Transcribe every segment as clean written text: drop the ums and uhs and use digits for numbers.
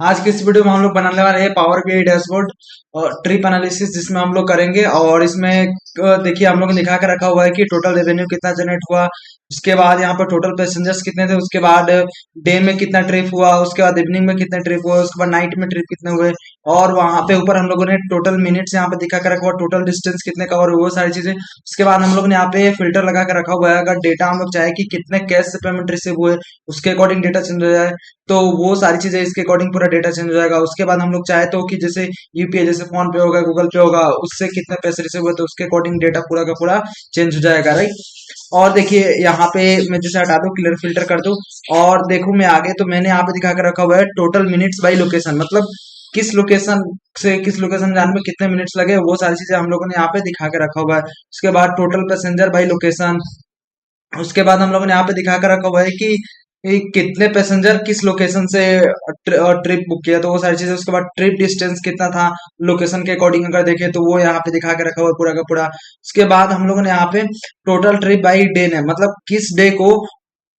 आज के इस वीडियो में हम लोग बनाने वाले हैं पावर बीआई डैशबोर्ड और ट्रिप एनालिसिस जिसमें हम लोग करेंगे। और इसमें देखिए हम लोग ने दिखा के रखा हुआ है कि टोटल रेवेन्यू कितना जनरेट हुआ, उसके बाद यहाँ पर टोटल पैसेंजर्स कितने थे, उसके बाद डे में कितना ट्रिप हुआ, उसके बाद इवनिंग में कितना ट्रिप हुआ, उसके बाद नाइट में ट्रिप कितने हुए। और वहां पे ऊपर हम लोगों ने टोटल मिनट्स यहाँ पे दिखा के रखा हुआ, टोटल डिस्टेंस कितने कवर हुए, वो सारी चीजें। उसके बाद हम लोग ने यहाँ पे फिल्टर लगा के रखा हुआ है, अगर डेटा हम लोग चाहे कि कितने कैश से पेमेंट रिसीव हुए उसके अकॉर्डिंग डेटा चेंज हो जाए तो वो सारी चीजें इसके अकॉर्डिंग पूरा डेटा चेंज हो जाएगा। उसके बाद हम लोग चाहे तो कि जैसे यूपीआई जैसे फोन पे होगा, गूगल पे होगा, उससे कितने पैसे रिसीव हुए तो उसके अकॉर्डिंग डेटा पूरा का पूरा चेंज हो जाएगा, राइट। और देखिए यहाँ पे मैं जैसे हटा दूं, क्लियर फिल्टर कर दूं और देखूं मैं आगे, तो मैंने यहाँ पे दिखा कर रखा हुआ है टोटल मिनट्स बाई लोकेशन, मतलब किस लोकेशन से किस लोकेशन जाने में कितने मिनट्स लगे, वो सारी चीजें हम लोगों ने यहाँ पे दिखा के रखा हुआ है। उसके बाद टोटल पैसेंजर बाई लोकेशन, उसके बाद हम लोगों ने यहाँ पे दिखा कर रखा हुआ है कि कितने पैसेंजर किस लोकेशन से ट्रिप बुक किया, तो वो सारी चीजें। उसके बाद ट्रिप डिस्टेंस कितना था लोकेशन के अकॉर्डिंग अगर देखें तो वो यहाँ पे दिखा के रखा हुआ है पूरा का पूरा। उसके बाद हम लोगों ने यहाँ पे टोटल ट्रिप बाई डे ने, मतलब किस डे को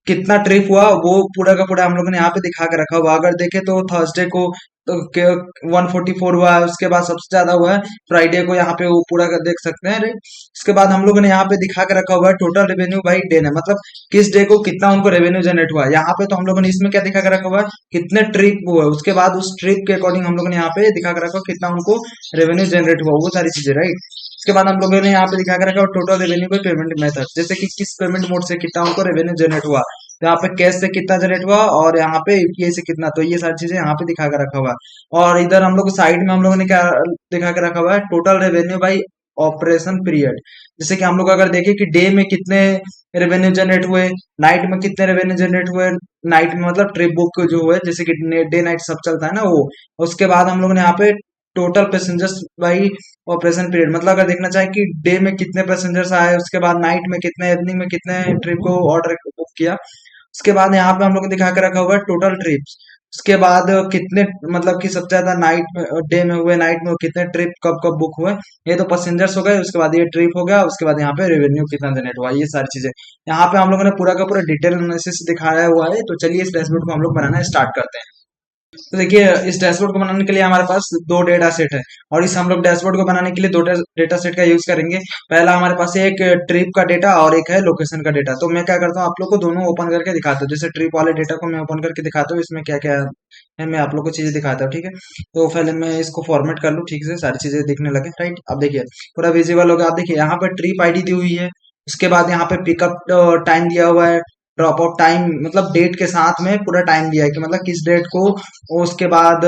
कितना ट्रिप हुआ वो पूरा का पूरा हम लोगों ने यहाँ पे दिखा के रखा हुआ। अगर देखें तो थर्सडे को तो 144 हुआ है, उसके बाद सबसे ज्यादा हुआ है फ्राइडे को, यहाँ पे वो पूरा का देख सकते हैं, राइट। उसके बाद हम लोगों ने यहाँ पे दिखा के रखा हुआ है टोटल रेवेन्यू बाई डे ने, मतलब किस डे को कितना उनको रेवेन्यू जनरेट हुआ है। यहाँ पे तो हम लोगों ने इसमें क्या दिखा के रखा हुआ है, कितने ट्रिप हुआ है, उसके बाद उस ट्रिप के अकॉर्डिंग हम लोगों ने यहाँ पे दिखा के रखा हुआ कितना उनको रेवेन्यू जनरेट हुआ, वो सारी चीजें, राइट। उसके बाद हम लोगों ने यहाँ पे दिखा के रखा total revenue by payment method, जैसे कि किस पेमेंट मोड से कितना उनको रेवेन्यू जनरेट हुआ, तो यहाँ पे कैश से कितना जनरेट हुआ और यहाँ पे यूपीआई से कितना, तो ये सारी चीजें यहाँ पे दिखा के रखा हुआ है। और इधर हम लोग साइड में हम लोगों ने क्या दिखा के रखा हुआ है, total revenue by operation period. जैसे कि हम लोग अगर देखें कि डे में कितने रेवेन्यू जनरेट हुए, नाइट में कितने रेवेन्यू जनरेट हुए, नाइट में मतलब ट्रिप बुक जो हुए, जैसे कि डे नाइट सब चलता है ना वो। उसके बाद हम लोग ने यहाँ पे total passengers by operation period, मतलब अगर देखना चाहे कि डे में कितने पैसेंजर्स आए, उसके बाद नाइट में कितने, इवनिंग में कितने ट्रिप को ऑर्डर बुक किया। उसके बाद यहाँ पे हम लोग ने दिखा के रखा हुआ है टोटल ट्रिप्स। उसके बाद कितने, मतलब कि सबसे ज्यादा नाइट में डे में हुए, नाइट में कितने ट्रिप कब कब बुक हुए, ये तो पैसेंजर्स हो गए। उसके बाद ये ट्रिप हो गया, उसके बाद यहाँ पे रेवेन्यू कितना जनरेट हुआ, ये सारी चीजें यहाँ पे हम लोगों ने पूरा का पूरा डिटेल एनालिसिस दिखाया हुआ है। तो चलिए इस डैशबोर्ड को हम लोग बनाना स्टार्ट करते हैं। तो देखिए इस डैशबोर्ड को बनाने के लिए हमारे पास दो डेटा सेट है, और इस हम लोग डैशबोर्ड को बनाने के लिए दो डेटा सेट का यूज करेंगे। पहला हमारे पास एक ट्रिप का डेटा और एक है लोकेशन का डेटा। तो मैं क्या करता हूँ, आप लोग को दोनों ओपन करके दिखाता हूँ। जैसे ट्रिप वाले डेटा को मैं ओपन करके दिखाता हूँ, इसमें क्या क्या है मैं आप लोग को चीजें दिखाता हूँ, ठीक है। तो पहले मैं इसको फॉर्मेट कर लूँ ठीक से, सारी चीजें दिखने लगे, राइट। अब देखिए पूरा विजिबल होगा। आप देखिए यहाँ पे ट्रिप आईडी दी हुई है, उसके बाद यहाँ पे पिकअप टाइम दिया हुआ है, ड्रॉप आउट टाइम, मतलब डेट के साथ में पूरा टाइम दिया है कि मतलब किस डेट को, उसके बाद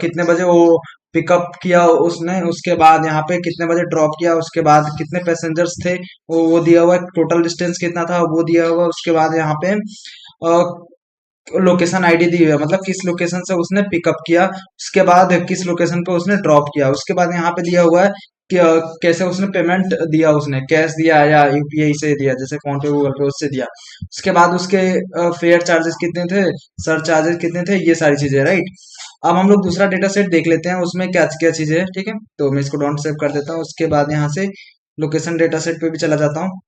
कितने बजे वो पिकअप किया उसने, उसके बाद यहाँ पे कितने बजे ड्रॉप किया, उसके बाद कितने पैसेंजर्स थे वो दिया हुआ है, टोटल डिस्टेंस कितना था वो दिया हुआ है। उसके बाद यहाँ पे लोकेशन आईडी दी हुई है, मतलब किस लोकेशन से उसने पिकअप किया, उसके बाद किस लोकेशन पे उसने ड्रॉप किया। उसके बाद यहाँ पे दिया हुआ है कि कैसे उसने पेमेंट दिया, उसने कैश दिया या यूपीआई से दिया, जैसे फोन पे गूगल पे उससे दिया। उसके बाद उसके फेयर चार्जेस कितने थे, सर चार्जेस कितने थे, ये सारी चीजें, राइट। अब हम लोग दूसरा डेटा सेट देख लेते हैं उसमें क्या क्या चीजें है, ठीक है। तो मैं इसको डोंट सेव कर देता हूँ। उसके बाद यहाँ से लोकेशन डेटा सेट पे भी चला जाता हूँ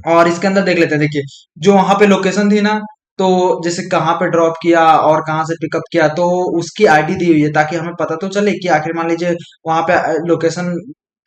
और इसके अंदर देख लेते हैं। देखिए जो वहां पे लोकेशन थी ना, तो जैसे कहाँ पे ड्रॉप किया और कहाँ से पिकअप किया, तो उसकी आईडी दी हुई है ताकि हमें पता तो चले कि आखिर मान लीजिए वहां पे लोकेशन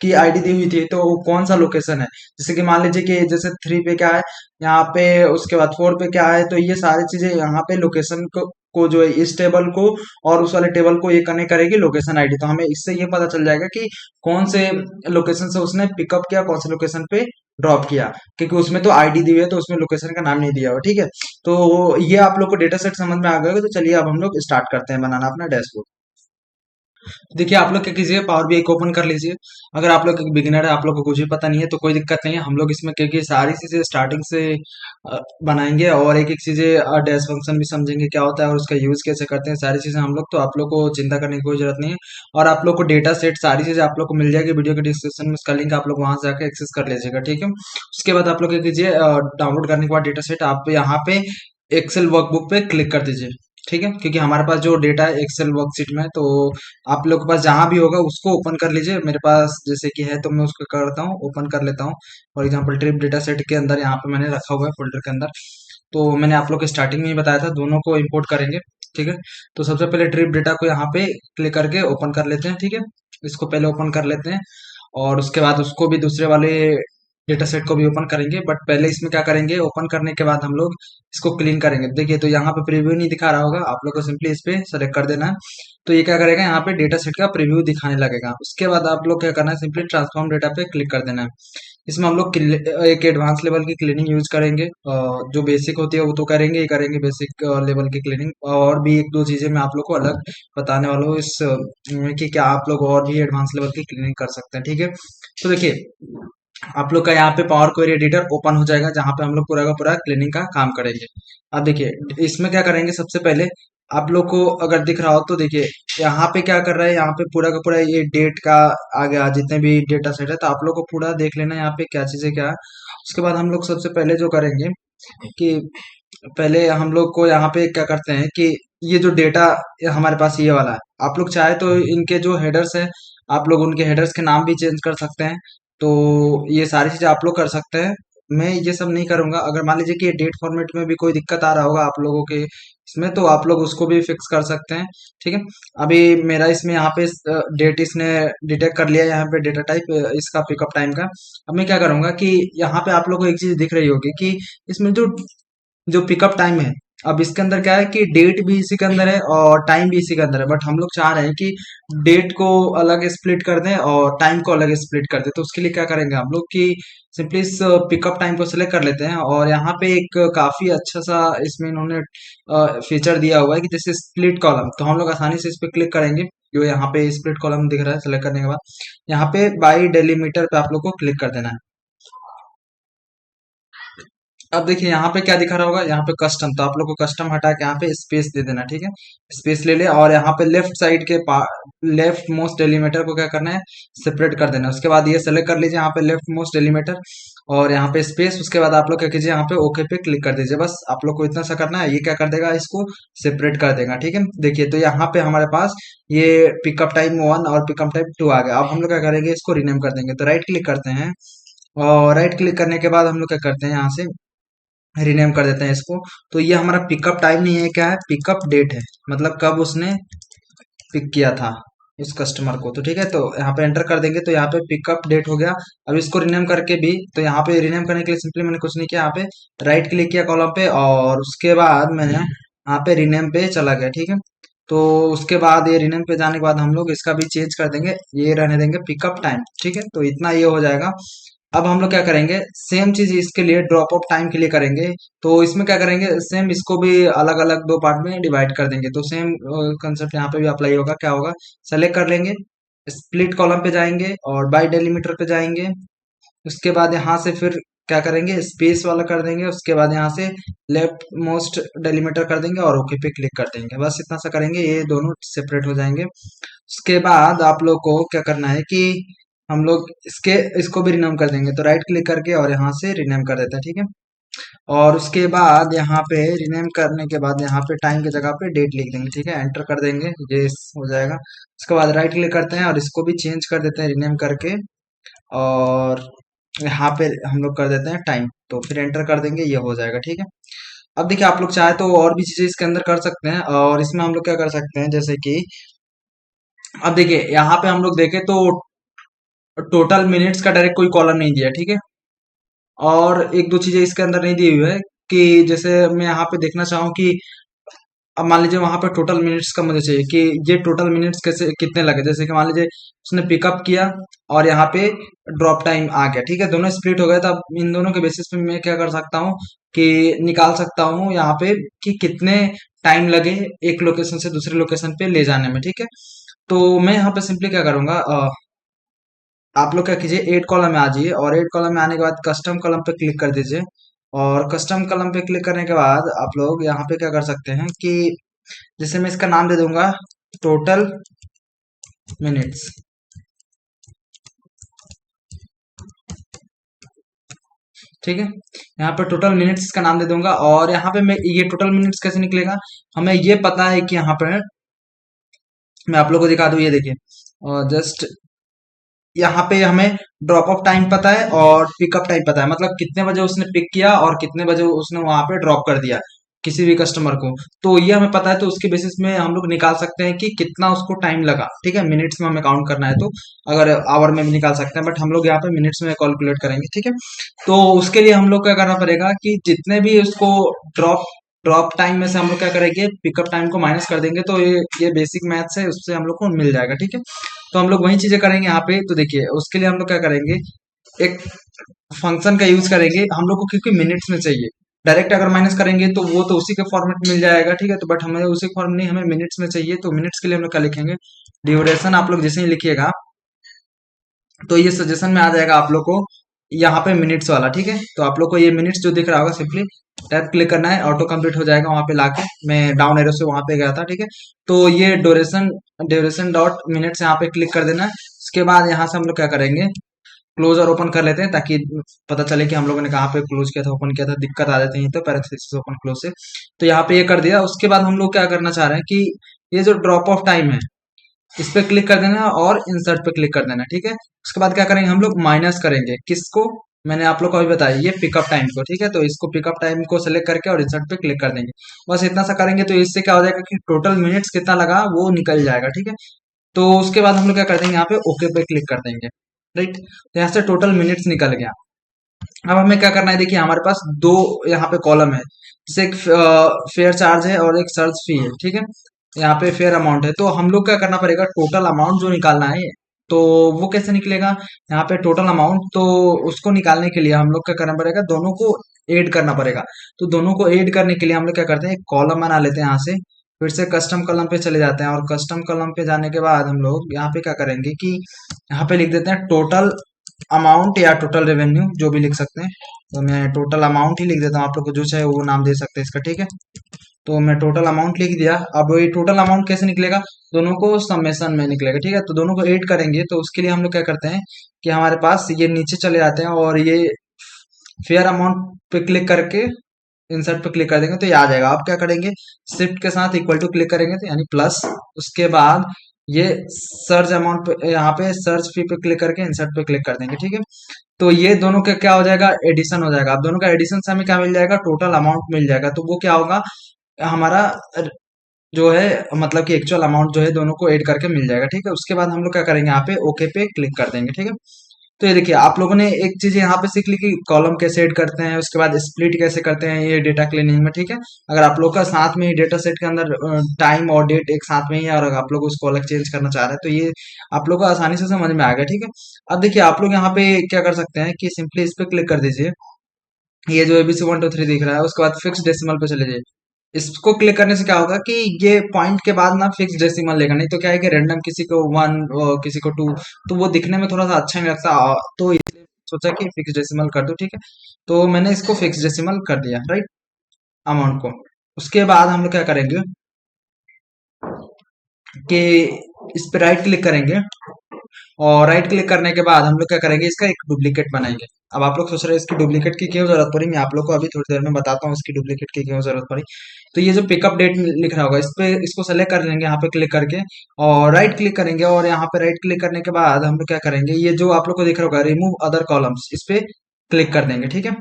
की आईडी दी हुई थी तो वो कौन सा लोकेशन है। जैसे कि मान लीजिए कि जैसे 3 पे क्या है यहाँ पे, उसके बाद 4 पे क्या है, तो ये सारी चीजें यहाँ पे लोकेशन को जो है इस टेबल को और उस वाले टेबल को ये कनेक्ट करेगी लोकेशन आईडी। तो हमें इससे ये पता चल जाएगा कि कौन से लोकेशन से उसने पिकअप किया, कौन से लोकेशन पे ड्रॉप किया, क्योंकि उसमें तो आईडी दी हुई है तो उसमें लोकेशन का नाम नहीं दिया हुआ, ठीक है। तो ये आप लोग को डेटा सेट समझ में आ गया होगा। तो चलिए अब हम लोग स्टार्ट करते हैं बनाना अपना डैशबोर्ड। देखिए आप लोग क्या कीजिए, पावर बीआई को ओपन कर लीजिए। अगर आप लोग एक बिगिनर है, आप लोग को कुछ भी पता नहीं है, तो कोई दिक्कत नहीं है। हम लोग इसमें क्योंकि सारी चीजें स्टार्टिंग से बनाएंगे और एक एक चीजें डैश फंक्शन भी समझेंगे क्या होता है और उसका यूज कैसे करते हैं, सारी चीजें हम लोग, तो आप लोग को चिंता करने की कोई जरूरत नहीं है। और आप लोग को डेटा सेट सारी चीजें आप लोग को मिल जाएगी वीडियो के डिस्क्रिप्शन में, उसका लिंक आप लोग वहां से जाकर एक्सेस कर लीजिएगा, ठीक है। उसके बाद आप लोग क्या कीजिए, डाउनलोड करने के बाद डेटा सेट आप यहाँ पे एक्सेल वर्कबुक पे क्लिक कर दीजिए, ठीक है। क्योंकि हमारे पास जो डेटा है एक्सेल वर्कशीट में है, तो आप लोग के पास जहां भी होगा उसको ओपन कर लीजिए। मेरे पास जैसे कि है तो मैं उसको करता हूँ, ओपन कर लेता हूँ। For example trip data set के अंदर यहाँ पे मैंने रखा हुआ है फोल्डर के अंदर। तो मैंने आप लोग को स्टार्टिंग में ही बताया था दोनों को इंपोर्ट करेंगे। ठीक है। तो सबसे पहले ट्रिप डेटा को यहाँ पे क्लिक करके ओपन कर लेते हैं, ठीक है। इसको पहले ओपन कर लेते हैं और उसके बाद उसको भी दूसरे वाले डेटा सेट को भी ओपन करेंगे, बट पहले इसमें क्या करेंगे, ओपन करने के बाद हम लोग इसको क्लीन करेंगे। देखिए तो यहाँ पे प्रीव्यू नहीं दिखा रहा होगा, आप लोग को सिंपली इस पे सेलेक्ट कर देना है। तो ये क्या करेगा, यहाँ पे डेटा सेट का प्रीव्यू दिखाने लगेगा। उसके बाद आप लोग क्या करना है, सिंपली ट्रांसफॉर्म डेटा पे क्लिक कर देना है। इसमें हम लोग एक एडवांस लेवल की क्लीनिंग यूज करेंगे। जो बेसिक होती है वो तो करेंगे ही करेंगे, बेसिक लेवल की क्लीनिंग, और भी एक दो चीजें मैं आप लोग को अलग बताने वाला हूँ इस में कि क्या आप लोग और भी एडवांस लेवल की क्लीनिंग कर सकते हैं, ठीक है। तो देखिए आप लोग का यहाँ पे पावर क्वेरी एडिटर ओपन हो जाएगा, जहाँ पे हम लोग पूरा का पूरा क्लीनिंग का काम करेंगे। अब देखिए इसमें क्या करेंगे, सबसे पहले आप लोग को अगर दिख रहा हो तो देखिए यहाँ पे क्या कर रहा है, यहाँ पे पूरा का पूरा ये डेट का आ गया, जितने भी डेटा सेट है, तो आप लोग को पूरा देख लेना है यहाँ पे क्या चीजें क्या है। उसके बाद हम लोग सबसे पहले जो करेंगे कि पहले हम लोग को यहाँ पे क्या करते हैं कि ये जो डेटा हमारे पास ये वाला है, आप लोग चाहे तो इनके जो हेडर्स है, आप लोग उनके हेडर्स के नाम भी चेंज कर सकते हैं। तो ये सारी चीजें आप लोग कर सकते हैं, मैं ये सब नहीं करूंगा। अगर मान लीजिए कि डेट फॉर्मेट में भी कोई दिक्कत आ रहा होगा आप लोगों के इसमें, तो आप लोग उसको भी फिक्स कर सकते हैं, ठीक है। अभी मेरा इसमें यहाँ पे डेट इसने डिटेक्ट कर लिया, यहाँ पे डेटा टाइप इसका पिकअप टाइम का। अब मैं क्या करूंगा कि यहाँ पे आप लोग को एक चीज दिख रही होगी कि इसमें जो जो पिकअप टाइम है, अब इसके अंदर क्या है कि डेट भी इसी के अंदर है और टाइम भी इसी के अंदर है, बट हम लोग चाह रहे हैं कि डेट को अलग स्प्लिट कर दें और टाइम को अलग स्प्लिट कर दें। तो उसके लिए क्या करेंगे हम लोग कि सिंपली इस पिकअप टाइम को सिलेक्ट कर लेते हैं, और यहाँ पे एक काफी अच्छा सा इसमें इन्होंने फीचर दिया हुआ है कि जैसे स्प्लिट कॉलम, तो हम लोग आसानी से इस पे क्लिक करेंगे। जो यहाँ पे स्प्लिट कॉलम दिख रहा है, सेलेक्ट करने के बाद यहाँ पे बाई डेलीमीटर पे आप लोग को क्लिक कर देना है। अब देखिए यहाँ पे क्या दिखा रहा होगा, यहाँ पे कस्टम, तो आप लोग को कस्टम हटा के यहाँ पे स्पेस दे देना, ठीक है। स्पेस ले ले और यहाँ पे लेफ्ट साइड के लेफ्ट मोस्ट डेलीमीटर को क्या करना है, सेपरेट कर देना है। उसके बाद ये सेलेक्ट कर लीजिए यहाँ पे लेफ्ट मोस्ट डेलीमीटर और यहाँ पे स्पेस। उसके बाद आप लोग क्या कीजिए, यहाँ पे ओके पे क्लिक कर दीजिए। बस आप लोग को इतना सा करना है, ये क्या कर देगा, इसको सेपरेट कर देगा, ठीक है। देखिए तो यहाँ पे हमारे पास ये पिकअप टाइम 1 और पिकअप टाइम 2 आ गया। अब हम लोग क्या करेंगे, इसको रीनेम कर देंगे। तो राइट क्लिक करते हैं और राइट क्लिक करने के बाद हम लोग क्या करते हैं, यहाँ से रीनेम कर देते हैं इसको। तो ये हमारा पिकअप टाइम नहीं है, क्या है, पिकअप डेट है, मतलब कब उसने पिक किया था उस कस्टमर को। तो ठीक है, तो यहाँ पे एंटर कर देंगे तो यहाँ पे पिकअप डेट हो गया। अब इसको रीनेम करके भी, तो यहाँ पे रीनेम करने के लिए सिंपली मैंने कुछ नहीं किया, यहाँ पे राइट क्लिक किया कॉलम पे और उसके बाद मैंने यहाँ पे रीनेम पे चला गया, ठीक है। तो उसके बाद ये रीनेम पे जाने के बाद हम लोग इसका भी चेंज कर देंगे, ये रहने देंगे पिकअप टाइम, ठीक है। तो इतना ये हो जाएगा। अब हम लोग क्या करेंगे, सेम चीज इसके लिए ड्रॉप ऑफ टाइम के लिए करेंगे। तो इसमें क्या करेंगे, सेम इसको भी अलग अलग दो पार्ट में डिवाइड कर देंगे। तो सेम कंसेप्ट यहाँ पे भी अप्लाई होगा। क्या होगा, सेलेक्ट कर लेंगे, स्प्लिट कॉलम पे जाएंगे और बाय डेलीमीटर पे जाएंगे। उसके बाद यहाँ से फिर क्या करेंगे, स्पेस वाला कर देंगे। उसके बाद यहाँ से लेफ्ट मोस्ट डेलीमीटर कर देंगे और ओके पे क्लिक कर देंगे। बस इतना सा करेंगे, ये दोनों सेपरेट हो जाएंगे। उसके बाद आप लोग को क्या करना है कि हम लोग इसको भी रिनेम कर देंगे। तो राइट क्लिक करके और यहाँ से रिनेम कर देते हैं, ठीक है। और उसके बाद यहाँ पे रिनेम करने के बाद यहाँ पे टाइम की जगह पे डेट लिख देंगे, ठीक है। एंटर कर देंगे, ये हो जाएगा। उसके बाद राइट क्लिक करते हैं और इसको भी चेंज कर देते हैं रिनेम करके, और यहाँ पे हम लोग कर देते हैं टाइम। तो फिर एंटर कर देंगे, ये हो जाएगा, ठीक है। अब देखिए आप लोग चाहे तो और भी चीजें इसके अंदर कर सकते हैं, और इसमें हम लोग क्या कर सकते हैं, जैसे कि अब देखिए यहाँ पे हम लोग देखें तो टोटल मिनट्स का डायरेक्ट कोई कॉलम नहीं दिया, ठीक है। और एक दो चीजें इसके अंदर नहीं दी हुई है कि जैसे मैं यहाँ पे देखना चाहूँ कि अब मान लीजिए वहां पे टोटल मिनट्स का मुझे चाहिए कि ये टोटल मिनट्स कैसे कितने लगे। जैसे कि मान लीजिए उसने पिकअप किया और यहाँ पे ड्रॉप टाइम आ गया, ठीक है, दोनों स्प्लिट हो गए। तब इन दोनों के बेसिस पे मैं क्या कर सकता हूँ कि निकाल सकता हूँ यहाँ पे कि कितने टाइम लगे एक लोकेशन से दूसरे लोकेशन पे ले जाने में, ठीक है। तो मैं यहाँ पे सिंपली क्या करूंगा, आप लोग क्या कीजिए, एड कॉलम में आ जाइए और एड कॉलम में आने के बाद कस्टम कॉलम पे क्लिक कर दीजिए। और कस्टम कॉलम पे क्लिक करने के बाद आप लोग यहाँ पे क्या कर सकते हैं कि जैसे मैं इसका नाम दे दूंगा टोटल मिनट्स, ठीक है। यहाँ पे टोटल मिनट्स का नाम दे दूंगा और यहाँ पे मैं ये टोटल मिनट्स कैसे निकलेगा, हमें ये पता है कि यहाँ पे मैं आप लोग को दिखा दूं, ये देखिए और जस्ट यहाँ पे हमें ड्रॉप ऑफ टाइम पता है और पिकअप टाइम पता है, मतलब कितने बजे उसने पिक किया और कितने बजे उसने वहां पे ड्रॉप कर दिया। किसी भी कस्टमर को, तो ये हमें पता है, तो उसके बेसिस में हम लोग निकाल सकते हैं कि कितना उसको टाइम लगा। ठीक है, मिनट्स में हमें काउंट करना है तो, अगर आवर में भी निकाल सकते हैं, बट हम लोग यहाँ पे मिनट्स में कैलकुलेट करेंगे। ठीक है, तो उसके लिए हम लोग क्या करना पड़ेगा कि जितने भी उसको ड्रॉप ड्रॉप टाइम में से हम लोग क्या करेंगे, पिकअप टाइम को माइनस कर देंगे, तो ये बेसिक मैथ्स है, उससे हम लोग को मिल जाएगा। ठीक है, तो हम लोग वही चीजें करेंगे यहाँ पे। तो देखिए उसके लिए हम लोग क्या करेंगे, एक फंक्शन का यूज करेंगे हम लोग को, क्योंकि मिनट्स में चाहिए। डायरेक्ट अगर माइनस करेंगे तो वो तो उसी के फॉर्मेट में मिल जाएगा। ठीक है, तो बट हमें उसी फॉर्म नहीं, हमें मिनट्स में चाहिए, तो मिनट्स के लिए हम लोग क्या लिखेंगे, ड्यूरेशन। आप लोग जैसे ही लिखिएगा तो ये सजेशन में आ जाएगा आप लोग को यहाँ पे मिनट्स वाला। ठीक है, तो आप लोग को ये मिनट्स जो दिख रहा होगा, सिंपली टैप क्लिक करना है, ऑटो कंप्लीट हो जाएगा वहां पे लाके। मैं डाउन एरो से वहां पे गया था। ठीक है, तो ये ड्यूरेशन ड्यूरेशन डॉट मिनट्स यहाँ पे क्लिक कर देना है। उसके बाद यहाँ से हम लोग क्या करेंगे, क्लोज और ओपन कर लेते हैं, ताकि पता चले कि हम लोगों ने कहाँ पे क्लोज किया था, ओपन किया था। दिक्कत आ जाती है तो पैरेंथेसिस ओपन क्लोज से। तो यहाँ पे ये कर दिया। उसके बाद हम लोग क्या करना चाह रहे हैं कि ये जो ड्रॉप ऑफ टाइम है, इस पे क्लिक कर देना और इंसर्ट पे क्लिक कर देना। ठीक है, उसके बाद क्या करेंगे, हम लोग माइनस करेंगे किसको, मैंने आप लोग को अभी बताया, ये पिकअप टाइम को। ठीक है, तो इसको पिकअप टाइम को सेलेक्ट करके और इंसर्ट पे क्लिक कर देंगे। बस इतना सा करेंगे तो इससे क्या हो जाएगा कि टोटल मिनट्स कितना लगा वो निकल जाएगा। ठीक है, तो उसके बाद हम लोग क्या कर देंगे, यहाँ पे ओके पे क्लिक कर देंगे। राइट, तो यहाँ से टोटल मिनट्स निकल गया। अब हमें क्या करना है, देखिए हमारे पास दो यहाँ पे कॉलम है, जैसे एक फेयर चार्ज है और एक सर्च फी है। ठीक है, यहाँ पे फेयर अमाउंट है, तो हम लोग क्या करना पड़ेगा, टोटल अमाउंट जो निकालना है, तो वो कैसे निकलेगा, यहाँ पे टोटल अमाउंट, तो उसको निकालने के लिए हम लोग क्या करना पड़ेगा, दोनों को ऐड करना पड़ेगा। तो दोनों को ऐड करने के लिए हम लोग क्या करते हैं, एक कॉलम बना लेते हैं यहाँ से, फिर से कस्टम कॉलम पे चले जाते हैं, और कस्टम कॉलम पे जाने के बाद हम लोग यहाँ पे क्या करेंगे कि यहाँ पे लिख देते हैं टोटल अमाउंट या टोटल रेवेन्यू, जो भी लिख सकते हैं। तो मैं टोटल अमाउंट ही लिख देता हूँ, आप लोग को जो चाहे वो नाम दे सकते हैं इसका। ठीक है, तो मैं टोटल अमाउंट लिख दिया। अब ये टोटल अमाउंट कैसे निकलेगा, दोनों को समेशन में निकलेगा। ठीक है, तो दोनों को ऐड करेंगे, तो उसके लिए हम लोग क्या करते हैं कि हमारे पास ये नीचे चले जाते हैं और ये फेयर अमाउंट पे क्लिक करके इंसर्ट पे क्लिक कर देंगे, तो ये आ जाएगा। आप क्या करेंगे, शिफ्ट के साथ इक्वल टू क्लिक करेंगे, तो यानी प्लस, उसके बाद ये सर्च अमाउंट पे, यहाँ पे सर्च फी पे क्लिक करके इंसर्ट पे क्लिक कर देंगे। ठीक है, तो ये दोनों का क्या हो जाएगा, एडिशन हो जाएगा। अब दोनों का एडिशन से हमें क्या मिल जाएगा, टोटल अमाउंट मिल जाएगा। तो वो क्या होगा, हमारा जो है, मतलब कि एक्चुअल अमाउंट जो है दोनों को ऐड करके मिल जाएगा। ठीक है, उसके बाद हम लोग क्या करेंगे, यहाँ पे ओके पे क्लिक कर देंगे। ठीक है, तो ये देखिए आप लोगों ने एक चीज यहाँ पे सीख ली कि कॉलम कैसे ऐड करते हैं, उसके बाद स्प्लिट कैसे करते हैं ये डेटा क्लीनिंग में। ठीक है, अगर आप लोग का साथ में ही डेटा सेट के अंदर टाइम और डेट एक साथ में ही है, और अगर आप लोग उसको अलग चेंज करना चाह रहे हैं, तो ये आप लोग को आसानी से समझ में आ गया। ठीक है, अब देखिए आप लोग यहाँ पे क्या कर सकते हैं कि सिंपली इस पे क्लिक कर दीजिए, ये जो एबीसी 1 2 3 दिख रहा है, उसके बाद फिक्स डेसिमल पे चले जाइए। इसको क्लिक करने से क्या होगा कि ये पॉइंट के बाद ना फिक्स डेसिमल लेगा, नहीं तो क्या है कि रैंडम किसी को 1 किसी को 2, तो वो दिखने में थोड़ा सा अच्छा नहीं लगता, तो इसलिए सोचा कि फिक्स डेसिमल कर दो। ठीक है, तो मैंने इसको फिक्स डेसिमल कर दिया, राइट, अमाउंट को। उसके बाद हम लोग क्या करेंगे कि इस पे राइट क्लिक करेंगे, और राइट क्लिक करने के बाद हम लोग क्या करेंगे, इसका एक डुप्लीकेट बनाएंगे। अब आप लोग सोच रहे हैं इसकी डुप्लीकेट की क्यों जरूरत पड़ी, मैं आप लोग को अभी थोड़ी देर में बताता हूँ इसकी डुप्लीकेट की क्यों जरूरत पड़ी। तो ये जो पिकअप डेट लिख रहा होगा, इस पे इसको सेलेक्ट कर लेंगे यहाँ पे क्लिक करके, और राइट क्लिक करेंगे, और यहाँ पे राइट क्लिक करने के बाद हम लोग क्या करेंगे, ये जो आप लोग को दिख रहा होगा रिमूव अदर कॉलम्स, इस पे क्लिक कर देंगे। ठीक है,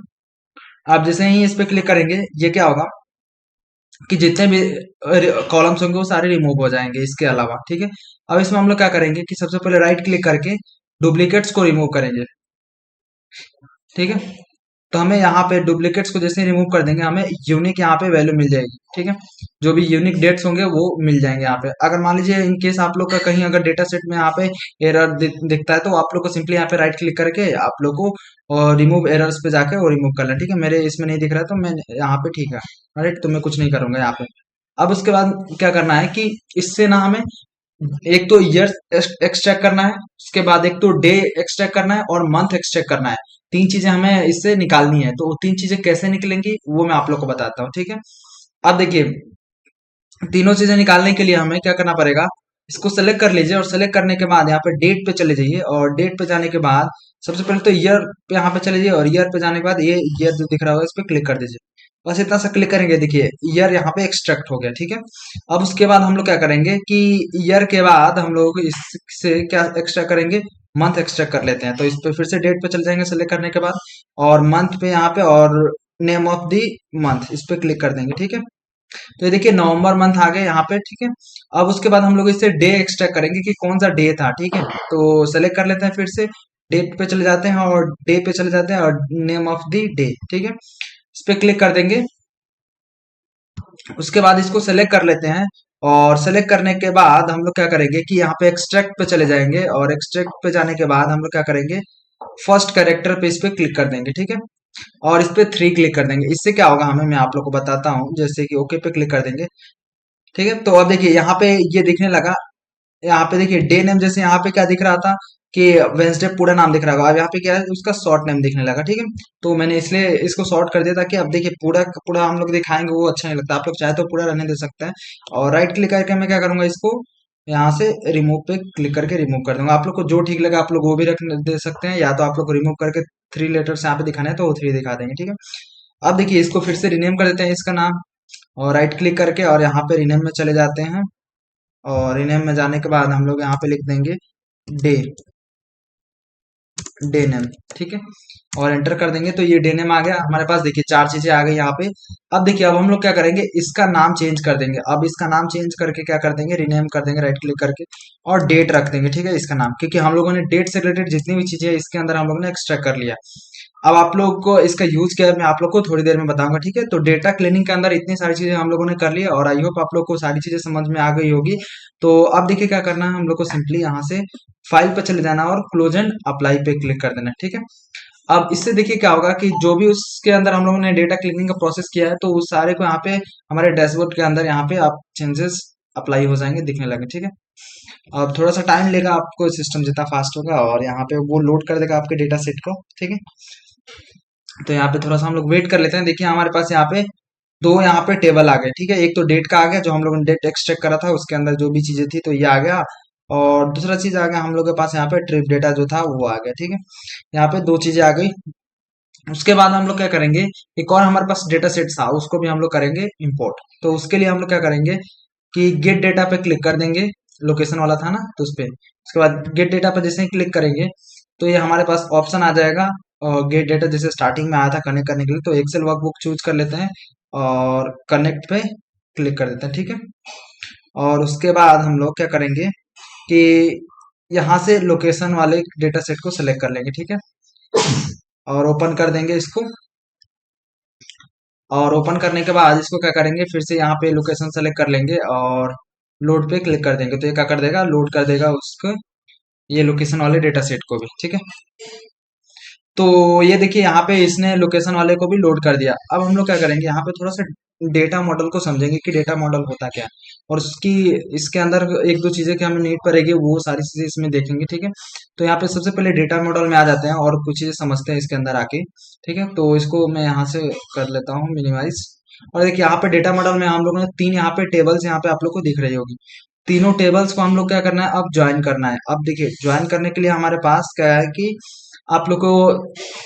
आप जैसे ही इस पे क्लिक करेंगे, ये क्या होगा कि जितने भी कॉलम्स होंगे वो सारे रिमूव हो जाएंगे इसके अलावा। ठीक है, अब इसमें हम लोग क्या करेंगे कि सबसे पहले राइट क्लिक करके डुप्लीकेट्स को रिमूव करेंगे। ठीक है, तो हमें यहाँ पे डुप्लीकेट्स को जैसे रिमूव कर देंगे, हमें यूनिक यहाँ पे वैल्यू मिल जाएगी। ठीक है, जो भी यूनिक डेट्स होंगे वो मिल जाएंगे यहाँ पे। अगर मान लीजिए इन केस आप लोग का कहीं अगर डेटा सेट में यहाँ पे एरर दिखता है, तो आप लोग को सिंपली यहाँ पे राइट क्लिक करके आप लोग को रिमूव एरर्स पे जाके वो रिमूव कर लें। ठीक है, मेरे इसमें नहीं दिख रहा है तो मैं यहाँ पे ठीक है, राइट, तो मैं कुछ नहीं करूंगा यहाँ पे। अब उसके बाद क्या करना है कि इससे ना हमें एक तो ईयर एक्सट्रैक्ट करना है, उसके बाद एक तो डे एक्सट्रैक्ट करना है, और मंथ एक्सट्रैक्ट करना है। तीन चीजें हमें इससे निकालनी है, तो वो तीन चीजें कैसे निकलेंगी वो मैं आप लोग को बताता हूँ। ठीक है, अब देखिए तीनों चीजें निकालने के लिए हमें क्या करना पड़ेगा, इसको सेलेक्ट कर लीजिए, और सेलेक्ट करने के बाद यहाँ पे डेट पे चले जाइए, और डेट पे जाने के बाद सबसे पहले तो ईयर पे यहाँ पे चले जाइए, और ईयर पे जाने के बाद ये ईयर जो दिख रहा होगा इस पे क्लिक कर दीजिए। बस इतना सा क्लिक करेंगे, देखिए ईयर यहाँ पे एक्सट्रैक्ट हो गया। ठीक है, अब उसके बाद हम लोग क्या करेंगे कि ईयर के बाद हम लोग इससे क्या एक्स्ट्रा करेंगे, मंथ एक्सट्रैक्ट कर लेते हैं। तो इस पे फिर से डेट पे चले जाएंगे सेलेक्ट करने के बाद, और मंथ पे यहाँ पे, और नेम ऑफ द मंथ, इस पे क्लिक कर देंगे। ठीक है, तो ये देखिए नवंबर मंथ आ गए यहाँ पे। ठीक है, अब उसके बाद हम लोग इससे डे एक्सट्रैक्ट करेंगे कि कौन सा डे था। ठीक है, तो सेलेक्ट कर लेते हैं, फिर से डेट पे चले जाते हैं और डे पे चले जाते हैं और नेम ऑफ द डे। ठीक है, इस पे क्लिक कर देंगे। उसके बाद इसको सेलेक्ट कर लेते हैं और सेलेक्ट करने के बाद हम लोग क्या करेंगे कि यहाँ पे एक्सट्रैक्ट पे चले जाएंगे और एक्सट्रैक्ट पे जाने के बाद हम लोग क्या करेंगे, फर्स्ट कैरेक्टर पे इस पे क्लिक कर देंगे। ठीक है, और इस पे 3 क्लिक कर देंगे। इससे क्या होगा हमें, मैं आप लोग को बताता हूँ। जैसे कि ओके पे क्लिक कर देंगे। ठीक है, तो अब देखिए यहाँ पे ये दिखने लगा। यहाँ पे देखिए डे नेम, जैसे यहाँ पे क्या दिख रहा था कि वेंसडे पूरा नाम दिख रहा होगा, अब यहाँ पे क्या है उसका शॉर्ट नेम दिखने लगा। ठीक है, तो मैंने इसलिए इसको शॉर्ट कर दिया ताकि अब देखिए पूरा पूरा हम लोग दिखाएंगे वो अच्छा नहीं लगता। आप लोग चाहे तो पूरा रहने दे सकते हैं। और राइट क्लिक करके मैं क्या करूंगा, इसको यहाँ से रिमूव पे क्लिक करके रिमूव कर दूंगा। आप लोग को जो ठीक लगा आप लोग वो भी रख दे सकते हैं, या तो आप लोग को रिमूव करके 3 लेटर्स यहाँ पे दिखाने हैं तो वो 3 दिखा देंगे। ठीक है, अब देखिए इसको फिर से रिनेम कर देते हैं इसका नाम, और राइट क्लिक करके और यहाँ पे रिनेम में चले जाते हैं। और रिनेम में जाने के बाद हम लोग यहाँ पे लिख देंगे डे, डे नेम। ठीक है, और एंटर कर देंगे तो ये डे नेम आ गया हमारे पास। देखिए 4 चीजें आ गई यहाँ पे। अब देखिए अब हम लोग क्या करेंगे, इसका नाम चेंज कर देंगे। अब इसका नाम चेंज करके क्या कर देंगे, रिनेम कर देंगे राइट क्लिक करके, और डेट रख देंगे। ठीक है, इसका नाम, क्योंकि हम लोगों ने डेट से रिलेटेड जितनी भी चीजें हैं इसके अंदर हम लोगों ने एक्सट्रैक्ट कर लिया। अब आप लोग को इसका यूज क्या है मैं आप लोग को थोड़ी देर में बताऊंगा। ठीक है, तो डेटा क्लीनिंग के अंदर इतनी सारी चीजें हम लोगों ने कर ली है और आई होप आप लोग को सारी चीजें समझ में आ गई होगी। तो अब देखिए क्या करना है, हम लोग को सिंपली यहाँ से फाइल पर चले जाना और क्लोज एंड अप्लाई पे क्लिक कर देना है। ठीक है, अब इससे देखिए क्या होगा कि जो भी उसके अंदर हम लोगों ने डेटा क्लीनिंग का प्रोसेस किया है तो उस सारे को यहाँ पे हमारे डैशबोर्ड के अंदर यहाँ पे आप चेंजेस अप्लाई हो जाएंगे, दिखने लगे। ठीक है, अब थोड़ा सा टाइम लेगा, आपको सिस्टम जितना फास्ट होगा और यहाँ पे वो लोड कर देगा आपके डेटा सेट को। ठीक है, तो यहाँ पे थोड़ा सा हम लोग वेट कर लेते हैं। देखिए हमारे पास यहाँ पे 2 यहाँ पे टेबल आ गए। ठीक है, एक तो डेट का आ गया जो हम लोगों ने डेट एक्सट्रैक्ट करा था उसके अंदर जो भी चीजें थी तो ये आ गया, और दूसरा चीज आ गया हम लोग के पास यहाँ पे ट्रिप डेटा जो था वो आ गया। ठीक है, यहाँ पे 2 चीजें आ गई। उसके बाद हम लोग क्या करेंगे, एक और हमारे पास डेटा सेट था उसको भी हम लोग करेंगे इंपोर्ट। तो उसके लिए हम लोग क्या करेंगे कि गेट डेटा पे क्लिक कर देंगे, लोकेशन वाला था ना तो उस पे। उसके बाद गेट डेटा पे जैसे ही क्लिक करेंगे तो ये हमारे पास ऑप्शन आ जाएगा, और गेट डेटा जैसे स्टार्टिंग में आया था कनेक्ट करने के लिए, तो एक्सेल वर्कबुक चूज कर लेते हैं और कनेक्ट पे क्लिक कर देते हैं। ठीक है, और उसके बाद हम लोग क्या करेंगे कि यहाँ से लोकेशन वाले डेटा सेट को सिलेक्ट कर लेंगे। ठीक है, और ओपन कर देंगे इसको। और ओपन करने के बाद इसको क्या करेंगे, फिर से यहाँ पे लोकेशन सेलेक्ट कर लेंगे और लोड पे क्लिक कर देंगे, तो ये क्या कर देगा, लोड कर देगा उसको, ये लोकेशन वाले डेटा सेट को भी। ठीक है, तो ये देखिए यहाँ पे इसने लोकेशन वाले को भी लोड कर दिया। अब हम लोग क्या करेंगे, यहाँ पे थोड़ा सा डेटा मॉडल को समझेंगे कि डेटा मॉडल होता क्या है, और उसकी इसके अंदर एक दो चीजें कि हमें नीड पड़ेगी वो सारी चीजें इसमें देखेंगे। ठीक है, तो यहाँ पे सबसे पहले डेटा मॉडल में आ जाते हैं और कुछ चीजें समझते हैं इसके अंदर आके। ठीक है, तो इसको मैं यहाँ से कर लेता हूँ मिनिमाइज। और देखिए यहाँ पे डेटा मॉडल में हम लोगों ने 3 यहाँ पे टेबल्स यहाँ पे आप लोग को दिख रही होगी। तीनों टेबल्स को हम लोग क्या करना है, अब ज्वाइन करना है। अब देखिए ज्वाइन करने के लिए हमारे पास क्या है कि आप लोग को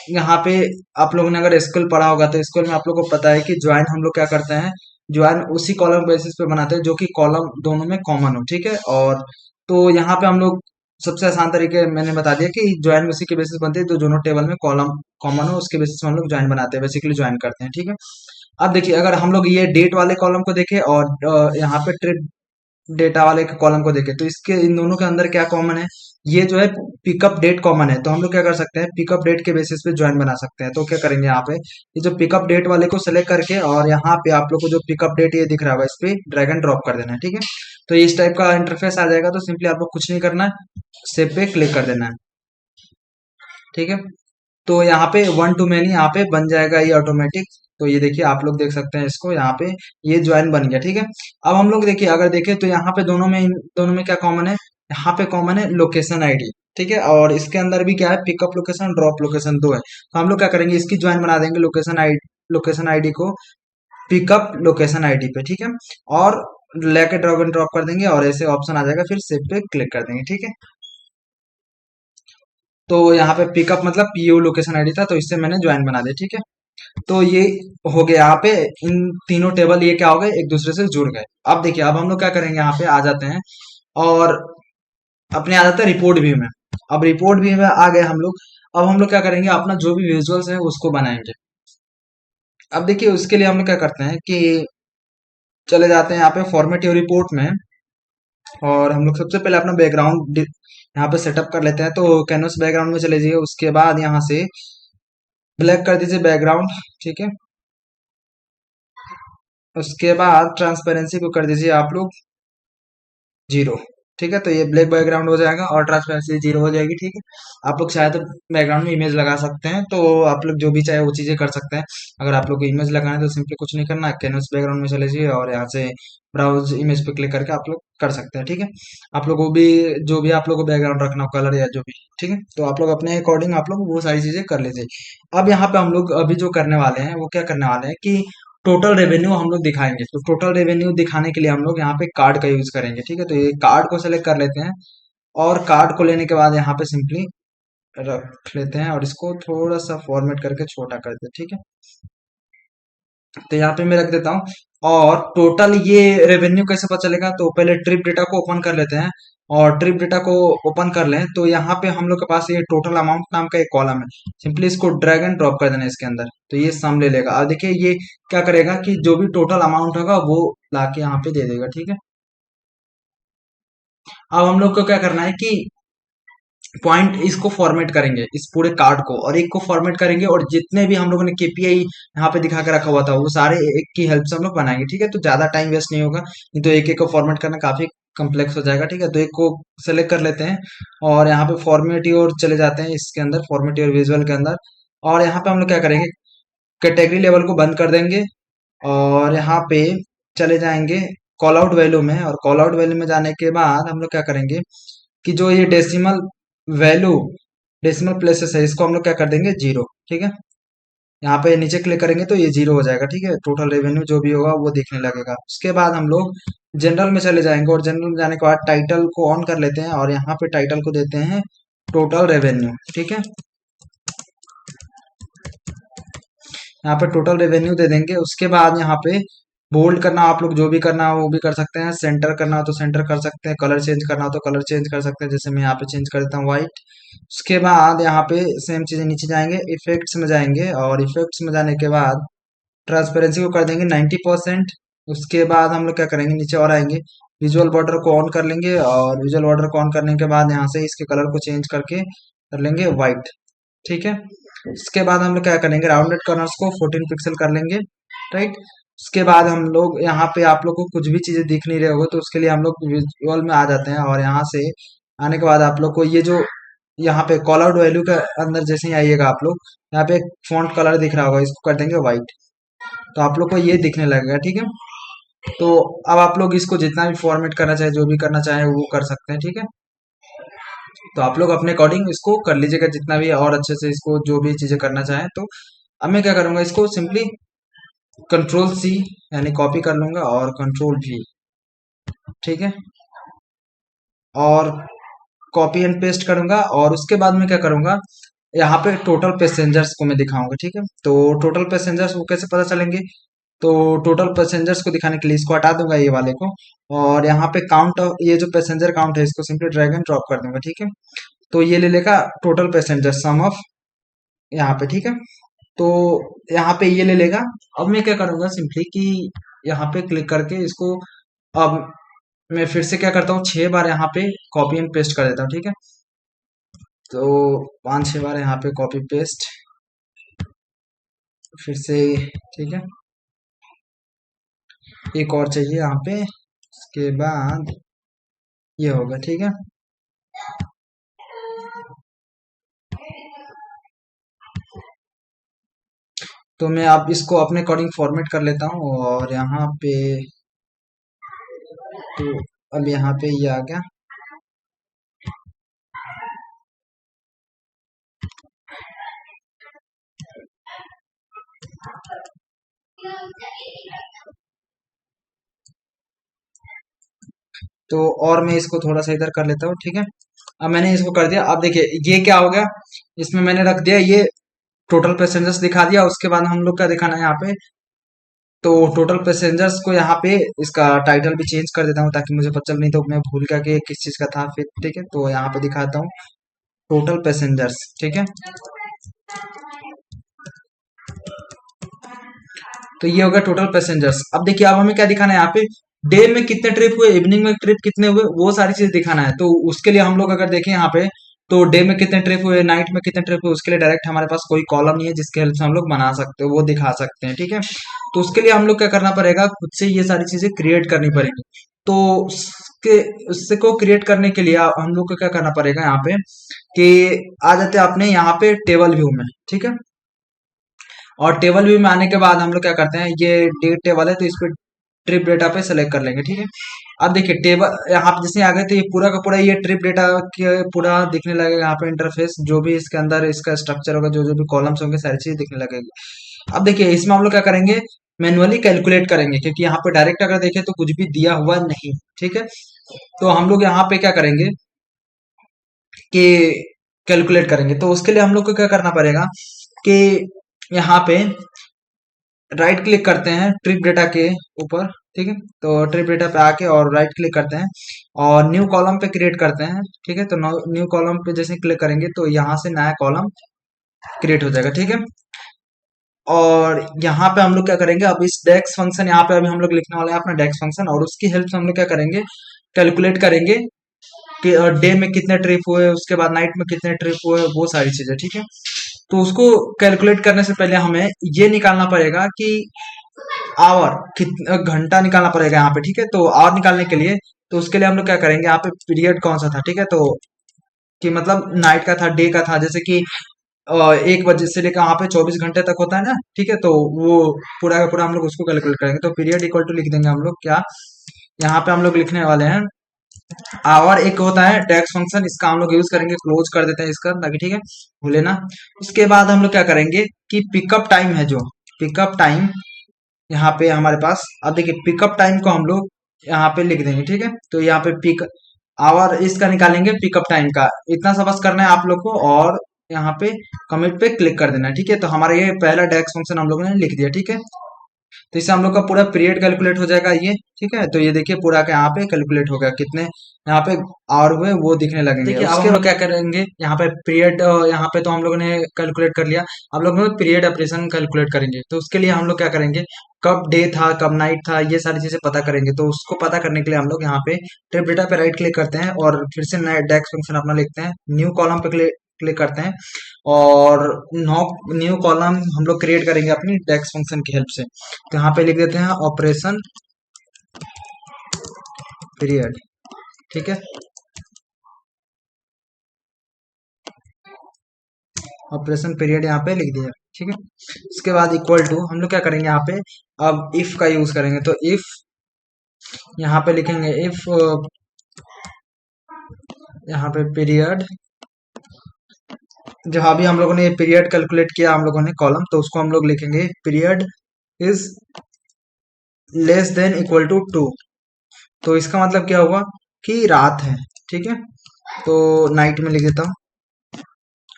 यहाँ पे, आप लोगों ने अगर स्कूल पढ़ा होगा तो स्कूल में आप लोग को पता है कि ज्वाइन हम लोग क्या करते हैं, ज्वाइन उसी कॉलम बेसिस पे बनाते हैं जो कि कॉलम दोनों में कॉमन हो। ठीक है, और तो यहाँ पे हम लोग सबसे आसान तरीके मैंने बता दिया कि ज्वाइन उसी के बेसिस बनते हैं तो दोनों टेबल में कॉलम कॉमन हो उसके बेसिस पे हम लोग ज्वाइन बनाते हैं, बेसिकली ज्वाइन करते हैं। ठीक है, अब देखिए अगर हम लोग ये डेट वाले कॉलम को देखें और यहाँ पे ट्रिप डेटा वाले के कॉलम को देखें तो इसके इन दोनों के अंदर क्या कॉमन है, ये जो है पिकअप डेट कॉमन है। तो हम लोग क्या कर सकते हैं, पिकअप डेट के बेसिस पे ज्वाइन बना सकते हैं। तो क्या करेंगे, यहाँ पे ये जो पिकअप डेट वाले को सेलेक्ट करके और यहाँ पे आप लोग को जो पिकअप डेट ये दिख रहा होगा इस पे ड्रैग एंड ड्रॉप कर देना है। ठीक है, तो इस टाइप का इंटरफेस आ जाएगा। तो सिंपली आपको कुछ नहीं करना है, सेव पे क्लिक कर देना है। ठीक है, तो यहाँ पे वन टू मैनी यहाँ पे बन जाएगा ये ऑटोमेटिक। तो ये देखिए आप लोग देख सकते हैं इसको, यहाँ पे ये ज्वाइन बन गया। ठीक है, अब हम लोग देखिए अगर देखें तो यहाँ पे दोनों में, इन दोनों में क्या कॉमन है, यहाँ पे कॉमन है लोकेशन आईडी। ठीक है, और इसके अंदर भी क्या है, पिकअप लोकेशन ड्रॉप लोकेशन दो है। तो हम लोग क्या करेंगे, इसकी ज्वाइन बना देंगे लोकेशन आईडी को पिकअप लोकेशन आईडी पे। ठीक है, और लेके ड्रॉप एंड ड्रॉप कर देंगे और ऐसे ऑप्शन आ जाएगा, फिर सेव पे क्लिक कर देंगे। ठीक है, तो यहाँ पे पिकअप मतलब पीओ लोकेशन आईडी था तो इससे मैंने ज्वाइन बना दिया। ठीक है, तो ये हो गया, यहाँ पे इन तीनों टेबल ये क्या हो गए, एक दूसरे से जुड़ गए। अब देखिए अब हम लोग क्या करेंगे, यहाँ पे आ जाते हैं और अपने आ जाता है रिपोर्ट व्यू में। अब रिपोर्ट व्यू में आ गए हम लोग। अब हम लोग क्या करेंगे, अपना जो भी विजुअल्स है उसको बनाएंगे। अब देखिए उसके लिए हम लोग क्या करते हैं कि चले जाते हैं यहाँ पे फॉर्मेट योर रिपोर्ट में, और हम लोग सबसे पहले अपना बैकग्राउंड यहाँ पे सेटअप कर लेते हैं। तो कैनवस बैकग्राउंड में चले जाइए, उसके बाद यहाँ से ब्लैक कर दीजिए बैकग्राउंड, ठीक है। उसके बाद ट्रांसपेरेंसी को कर दीजिए आप लोग 0, ठीक है। तो ये ब्लैक बैकग्राउंड हो जाएगा और ट्रांसपेरेंसी 0 हो जाएगी, ठीक है। आप लोग चाहे तो बैकग्राउंड में इमेज लगा सकते हैं, तो आप लोग जो भी चाहे वो चीजें कर सकते हैं। अगर आप लोग को इमेज लगाना है तो सिंपली कुछ नहीं करना, कैनवस बैकग्राउंड में चले जाइए और यहाँ से ब्राउज इमेज पे क्लिक करके आप लोग कर सकते हैं, ठीक है। आप लोग को भी जो भी आप लोग को बैकग्राउंड रखना हो, कलर या जो भी, ठीक है, तो आप लोग अपने अकॉर्डिंग आप लोग वो सारी चीजें कर लीजिए। अब यहाँ पे हम लोग अभी जो करने वाले हैं वो क्या करने वाले हैं कि टोटल रेवेन्यू हम लोग दिखाएंगे। तो टोटल रेवेन्यू दिखाने के लिए हम लोग यहाँ पे कार्ड का यूज करेंगे, ठीक है। तो ये कार्ड को सेलेक्ट कर लेते हैं, और कार्ड को लेने के बाद यहाँ पे सिंपली रख लेते हैं और इसको थोड़ा सा फॉर्मेट करके छोटा कर देते हैं, ठीक है। तो यहाँ पे मैं रख देता हूँ। और टोटल ये रेवेन्यू कैसे पता चलेगा, तो पहले ट्रिप डेटा को ओपन कर लेते हैं, और ट्रिप डेटा को ओपन कर लें तो यहाँ पे हम लोग के पास ये टोटल अमाउंट नाम का एक कॉलम है। सिंपली इसको ड्रैग एंड ड्रॉप कर देना इसके अंदर, तो ये सम ले लेगा। अब देखिए ये क्या करेगा कि जो भी टोटल अमाउंट होगा वो लाके यहाँ पे दे देगा, ठीक है। अब हम लोग को क्या करना है कि पॉइंट इसको फॉर्मेट करेंगे, इस पूरे कार्ड को, और एक को फॉर्मेट करेंगे, और जितने भी हम लोगों ने केपीआई यहाँ पे दिखा के रखा हुआ था वो सारे एक की हेल्प से हम लोग बनाएंगे, ठीक है। तो ज्यादा टाइम वेस्ट नहीं होगा, नहीं तो एक एक को फॉर्मेट करना काफी कम्प्लेक्स हो जाएगा, ठीक है। तो एक को सेलेक्ट कर लेते हैं और यहाँ पे फॉर्मेट योर चले जाते हैं, इसके अंदर फॉर्मेट योर विजुअल के अंदर, और यहाँ पे हम लोग क्या करेंगे, कैटेगरी लेवल को बंद कर देंगे, और यहाँ पे चले जाएंगे कॉल आउट वैल्यू में, और कॉल आउट वैल्यू में जाने के बाद हम लोग क्या करेंगे कि जो ये डेसिमल वैल्यू, डेसिमल प्लेसेस है, इसको हम लोग क्या कर देंगे 0, ठीक है। यहाँ पे नीचे क्लिक करेंगे तो ये 0 हो जाएगा, ठीक है। टोटल रेवेन्यू जो भी होगा वो दिखने लगेगा। उसके बाद हम लोग जनरल में चले जाएंगे, और जनरल में जाने के बाद टाइटल को ऑन कर लेते हैं, और यहाँ पे टाइटल को देते हैं टोटल रेवेन्यू, ठीक है। यहाँ पे टोटल रेवेन्यू दे देंगे। उसके बाद यहाँ पे बोल्ड करना, आप लोग जो भी करना हो वो भी कर सकते हैं, सेंटर करना हो तो सेंटर कर सकते हैं, कलर चेंज करना हो तो कलर चेंज कर सकते हैं, जैसे मैं यहाँ पे चेंज कर देता हूँ व्हाइट। उसके बाद यहाँ पे सेम चीजें नीचे जाएंगे, इफेक्ट्स में जाएंगे, और इफेक्ट्स में जाने के बाद ट्रांसपेरेंसी को कर देंगे 90%। उसके बाद हम लोग क्या करेंगे, नीचे और आएंगे, विजुअल बॉर्डर को ऑन कर लेंगे, और विजुअल बॉर्डर को ऑन करने के बाद यहाँ से इसके कलर को चेंज करके कर लेंगे व्हाइट, ठीक है। इसके बाद हम लोग क्या करेंगे, राउंडेड कॉर्नर्स को 14 पिक्सल कर लेंगे, राइट। उसके बाद हम लोग यहाँ पे आप लोग को कुछ भी चीजें दिख नहीं रहे होगे, तो उसके लिए हम लोग विजुअल में आ जाते हैं, और यहाँ से आने के बाद आप लोग को ये जो यहाँ पे कॉल आउट वैल्यू के अंदर जैसे ही आइएगा आप लोग, यहाँ पे एक फॉन्ट कलर दिख रहा होगा, इसको कर देंगे व्हाइट, तो आप लोग को ये दिखने लगेगा, ठीक है। तो अब आप लोग इसको जितना भी फॉर्मेट करना चाहे, जो भी करना चाहे वो कर सकते हैं, ठीक है। तो आप लोग अपने अकॉर्डिंग इसको कर लीजिएगा जितना भी, और अच्छे से इसको जो भी चीजें करना चाहें। तो अब मैं क्या करूंगा, इसको सिंपली कंट्रोल सी यानी कॉपी कर लूंगा, और कंट्रोल भी, ठीक है, और कॉपी एंड पेस्ट करूंगा। और उसके बाद मैं क्या करूंगा, यहाँ पे टोटल पैसेंजर्स को मैं दिखाऊंगा, ठीक है। तो टोटल पैसेंजर्स वो कैसे पता चलेंगे, तो टोटल पैसेंजर्स को दिखाने के लिए इसको हटा दूंगा ये वाले को, और यहाँ पे काउंट, ये जो पैसेंजर काउंट है इसको सिंपली ड्रैग एंड ड्रॉप कर दूंगा, ठीक है। तो ये ले लेगा टोटल पैसेंजर सम ऑफ यहाँ पे, ठीक है। तो यहाँ पे ये ले लेगा। अब मैं क्या करूंगा सिंपली कि यहाँ पे क्लिक करके इसको, अब मैं फिर से क्या करता हूँ, 6 बार यहाँ पे कॉपी एंड पेस्ट कर देता हूँ, ठीक है। तो 5-6 बार यहाँ पे कॉपी पेस्ट फिर से, ठीक है। एक और चाहिए यहाँ पे, उसके बाद ये होगा, ठीक है। तो मैं अब इसको अपने अकॉर्डिंग फॉर्मेट कर लेता हूँ, और यहाँ पे, तो अब यहाँ पे ये आ गया। तो और मैं इसको थोड़ा सा इधर कर लेता हूँ, ठीक है। अब मैंने इसको कर दिया। अब देखिए ये क्या हो गया, इसमें मैंने रख दिया ये टोटल पैसेंजर्स दिखा दिया। उसके बाद हम लोग क्या दिखाना है यहाँ पे, तो टोटल पैसेंजर्स को यहाँ पे इसका टाइटल भी चेंज कर देता हूँ ताकि मुझे पता चल, नहीं तो मैं भूल गया कि किस चीज का था फिर, ठीक है। तो यहाँ पे दिखाता हूँ टोटल पैसेंजर्स, ठीक है। तो ये होगा टोटल पैसेंजर्स। अब देखिए अब हमें क्या दिखाना है यहाँ पे, डे में कितने ट्रिप हुए, इवनिंग में ट्रिप कितने हुए, वो सारी चीज दिखाना है। तो उसके लिए हम लोग अगर देखें यहाँ पे, तो डे में कितने ट्रिप हुए, नाइट में कितने ट्रिप हुए, उसके लिए डायरेक्ट हमारे पास कोई कॉलम नहीं है जिसके हेल्प से हम लोग बना सकते हो, वो दिखा सकते हैं, ठीक है। तो उसके लिए हम लोग क्या करना पड़ेगा, खुद से ये सारी चीजें क्रिएट करनी पड़ेगी। तो उसके उससे को क्रिएट करने के लिए हम लोग को क्या करना पड़ेगा यहाँ पे, कि आ जाते हैं अपने यहाँ पे टेबल व्यू में, ठीक है। और टेबल व्यू में आने के बाद हम लोग क्या करते हैं, ये डेट टेबल है तो इस पे ट्रिप डेटा पे सेलेक्ट कर लेंगे, ठीक है। अब देखिए टेबल यहाँ पे जैसे आ गए तो ये पूरा का पूरा ये ट्रिप डेटा के पूरा दिखने लगेगा यहाँ पे, इंटरफेस जो भी इसके अंदर इसका स्ट्रक्चर होगा, जो जो भी कॉलम्स होंगे, सारी चीज दिखने लगेगी। अब देखिए इसमें हम लोग क्या करेंगे, मैनुअली कैलकुलेट करेंगे, क्योंकि यहाँ पे डायरेक्ट अगर देखें तो कुछ भी दिया हुआ नहीं, ठीक है। तो हम लोग यहाँ पे क्या करेंगे कि कैलकुलेट करेंगे। तो उसके लिए हम लोग को क्या करना पड़ेगा कि यहाँ पे राइट क्लिक करते हैं ट्रिप डेटा के ऊपर, ठीक है। तो ट्रिप डेटा पे आके और राइट क्लिक करते हैं और न्यू कॉलम पे क्रिएट करते हैं, ठीक है। तो न्यू कॉलम पे जैसे क्लिक करेंगे तो यहाँ से नया कॉलम क्रिएट हो जाएगा, ठीक है। और यहाँ पे हम लोग क्या करेंगे, अब इस डेक्स फंक्शन यहाँ पे अभी हम लोग लिखने वाले हैं अपना डेक्स फंक्शन, और उसकी हेल्प से हम लोग क्या करेंगे, कैलकुलेट करेंगे कि डे में कितने ट्रिप हुए, उसके बाद नाइट में कितने ट्रिप हुए, वो सारी चीजें, ठीक है। तो उसको कैलकुलेट करने से पहले हमें ये निकालना पड़ेगा कि आवर कितना घंटा निकालना पड़ेगा यहाँ पे, ठीक है। तो आवर निकालने के लिए, तो उसके लिए हम लोग क्या करेंगे, यहाँ पे पीरियड कौन सा था, ठीक है। तो कि मतलब नाइट का था, डे का था, जैसे कि 1 बजे से लेकर वहां पे 24 घंटे तक होता है ना, ठीक है। तो वो पूरा का पूरा हम लोग उसको कैलकुलेट करेंगे। तो पीरियड इक्वल टू लिख देंगे हम लोग क्या, यहाँ पे हम लोग लिखने वाले हैं आवर। एक होता है टैक्स फंक्शन, इसका हम लोग यूज करेंगे, क्लोज कर देते हैं इसका ताकि, ठीक है, भूले ना। उसके बाद हम लोग क्या करेंगे कि पिकअप टाइम है, जो पिकअप टाइम यहाँ पे हमारे पास, अब देखिए पिकअप टाइम को हम लोग यहाँ पे लिख देंगे, ठीक है। तो यहाँ पे पिक आवर इसका निकालेंगे, पिकअप टाइम का इतना सा बस करना है आप लोग को, और यहाँ पे कमिट पे क्लिक कर देना है, ठीक है। तो हमारा ये पहला डेक्स फंक्शन हम लोगों ने लिख दिया, ठीक है। तो इससे हम लोग का पूरा पीरियड कैलकुलेट हो जाएगा ये, ठीक है। तो ये देखिए पूरा का यहाँ पे कैलकुलेट हो गया, कितने यहाँ पे आवर हुए वो दिखने लगेंगे। देखिए अब हम लोग क्या करेंगे, यहाँ पे पीरियड, यहाँ पे तो हम लोगों ने कैलकुलेट कर लिया, अब लोग पीरियड ऑपरेशन कैलकुलेट करेंगे। तो उसके लिए हम लोग क्या करेंगे, कब डे था कब नाइट था, ये सारी चीजें पता करेंगे। तो उसको पता करने के लिए हम लोग यहाँ पे ट्रिप डेटा पे राइट क्लिक करते हैं और फिर से नया डेक्स फंक्शन अपना लिखते हैं, न्यू कॉलम पे क्लिक क्लिक करते हैं, और नो न्यू कॉलम हम लोग क्रिएट करेंगे अपनी डेक्स फंक्शन की हेल्प से। तो यहाँ पे लिख देते हैं ऑपरेशन पीरियड, ठीक है। ऑपरेशन पीरियड यहाँ पे लिख दिया, ठीक है। इसके बाद इक्वल टू हम लोग क्या करेंगे यहाँ पे, अब इफ का यूज करेंगे। तो इफ यहाँ पे लिखेंगे इफ, यहाँ पे पीरियड, जब अभी हम लोगों ने ये पीरियड कैलकुलेट किया हम लोगों ने कॉलम, तो उसको हम लोग लिखेंगे period is less than equal to 2। तो इसका मतलब क्या हुआ कि रात है, ठीक है। तो नाइट में लिख देता हूँ।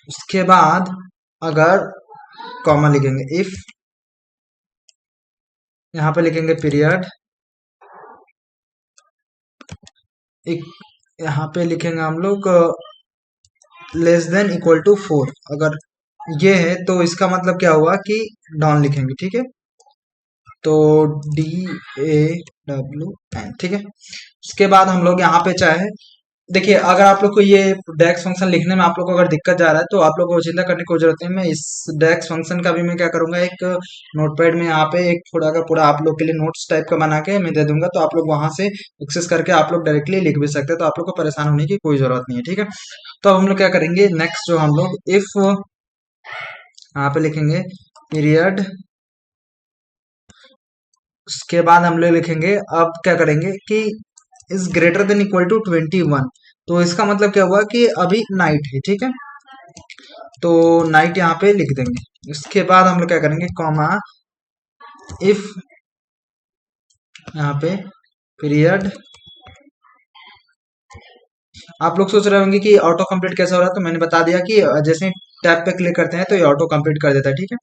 उसके बाद अगर कॉमा लिखेंगे इफ, यहाँ पे लिखेंगे पीरियड, एक यहाँ पे लिखेंगे हम लोग लेस देन इक्वल टू 4। अगर ये है तो इसका मतलब क्या हुआ कि डॉन लिखेंगे, ठीक है। तो DAWN, ठीक है। उसके बाद हम लोग यहाँ पे चाहे, देखिए अगर आप लोग को ये डेक्स फंक्शन लिखने में आप लोग को अगर दिक्कत जा रहा है तो आप लोग को चिंता करने की कोई जरूरत नहीं है। मैं इस डेक्स फंक्शन का भी मैं क्या करूंगा, एक नोटपैड में यहाँ पे एक थोड़ा का पूरा आप लोग के लिए नोट्स टाइप का बना के मैं दे दूंगा, तो आप लोग वहां से एक्सेस करके आप लोग डायरेक्टली लिख भी सकते हैं, तो आप लोग को परेशान होने की कोई जरूरत नहीं है, ठीक है। तो अब हम लोग क्या करेंगे, नेक्स्ट जो हम लोग इफ यहाँ पे लिखेंगे पीरियड, उसके बाद हम लोग लिखेंगे, अब क्या करेंगे कि is greater than equal to 21। तो इसका मतलब क्या हुआ कि अभी नाइट है, ठीक है। तो नाइट यहाँ पे लिख देंगे। उसके बाद हम लोग क्या करेंगे, कॉमा इफ यहाँ पे पीरियड, आप लोग सोच रहे होंगे कि ऑटो कंप्लीट कैसे हो रहा है, तो मैंने बता दिया कि जैसे टैब पे क्लिक करते हैं तो ये ऑटो कंप्लीट कर देता है, ठीक है।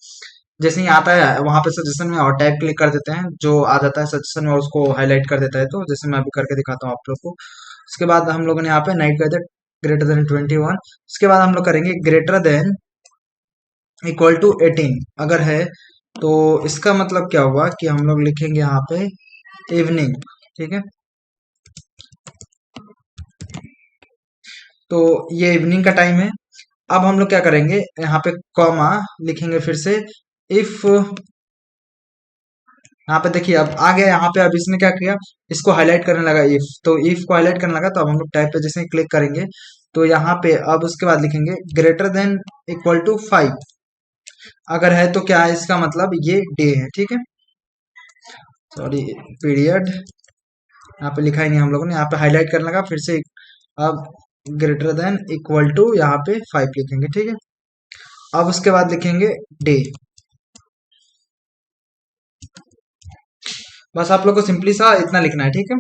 जैसे ही आता है वहां पे सजेशन में और टैब क्लिक कर देते हैं, जो आ जाता है सजेशन में उसको हाईलाइट कर देता है। तो जैसे मैं अभी करके दिखाता हूँ आप लोग को। उसके बाद हम लोगों ने यहाँ पे नाइट कर दिया ग्रेटर देन 21। उसके बाद हम लोग करेंगे ग्रेटर देन इक्वल टू 18 अगर है, तो इसका मतलब क्या हुआ कि हम लोग लिखेंगे यहाँ पे इवनिंग। ठीक है, तो ये इवनिंग का टाइम है। अब हम लोग क्या करेंगे, यहाँ पे कॉमा लिखेंगे फिर से। इफ, यहाँ पे देखिए अब आ गया यहाँ पे। अब इसने क्या किया, इसको हाईलाइट करने लगा इफ, तो इफ को हाईलाइट करने लगा। तो अब हम लोग टाइप पे जैसे क्लिक करेंगे तो यहाँ पे अब उसके बाद लिखेंगे ग्रेटर देन इक्वल टू 5। अगर है तो क्या है इसका मतलब, ये डे है। ठीक है, सॉरी, पीरियड यहाँ पे लिखा ही नहीं हम लोगों ने, यहाँ पे हाईलाइट करने लगा फिर से। अब ग्रेटर देन इक्वल टू यहाँ पे 5 लिखेंगे। ठीक है, अब उसके बाद लिखेंगे डे। बस आप लोग को सिंपली सा इतना लिखना है। ठीक है,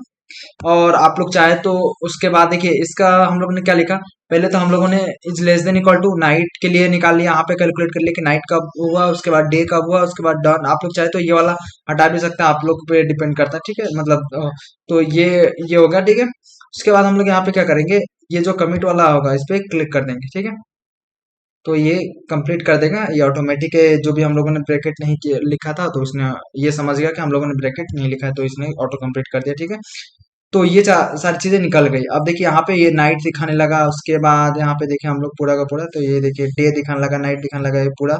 और आप लोग चाहे तो उसके बाद देखिए इसका हम लोगों ने क्या लिखा। पहले तो हम लोगों ने is less than equal to night के लिए निकाल लिया, यहाँ पे कैलकुलेट कर लिया कि नाइट कब हुआ, उसके बाद डे कब हुआ, उसके बाद डन। आप लोग चाहे तो ये वाला हटा भी सकते हैं, आप लोग पे डिपेंड करता है। ठीक है, मतलब तो ये हो गया। ठीक है, उसके बाद हम लोग यहाँ पे क्या करेंगे, ये जो कमिट वाला होगा इस पे क्लिक कर देंगे। ठीक है, तो ये कंप्लीट कर देगा, ये ऑटोमेटिक है। जो भी हम लोगों ने ब्रैकेट नहीं लिखा था तो उसने ये समझ गया कि हम लोगों ने ब्रैकेट नहीं लिखा है, तो इसने ऑटो कंप्लीट कर दिया। ठीक है, तो ये सारी चीजें निकल गई। अब देखिए यहाँ पे ये नाइट दिखाने लगा, उसके बाद यहाँ पे देखिए हम लोग पूरा का पूरा, तो ये देखिए डे दिखाने लगा, नाइट दिखाने लगा, ये पूरा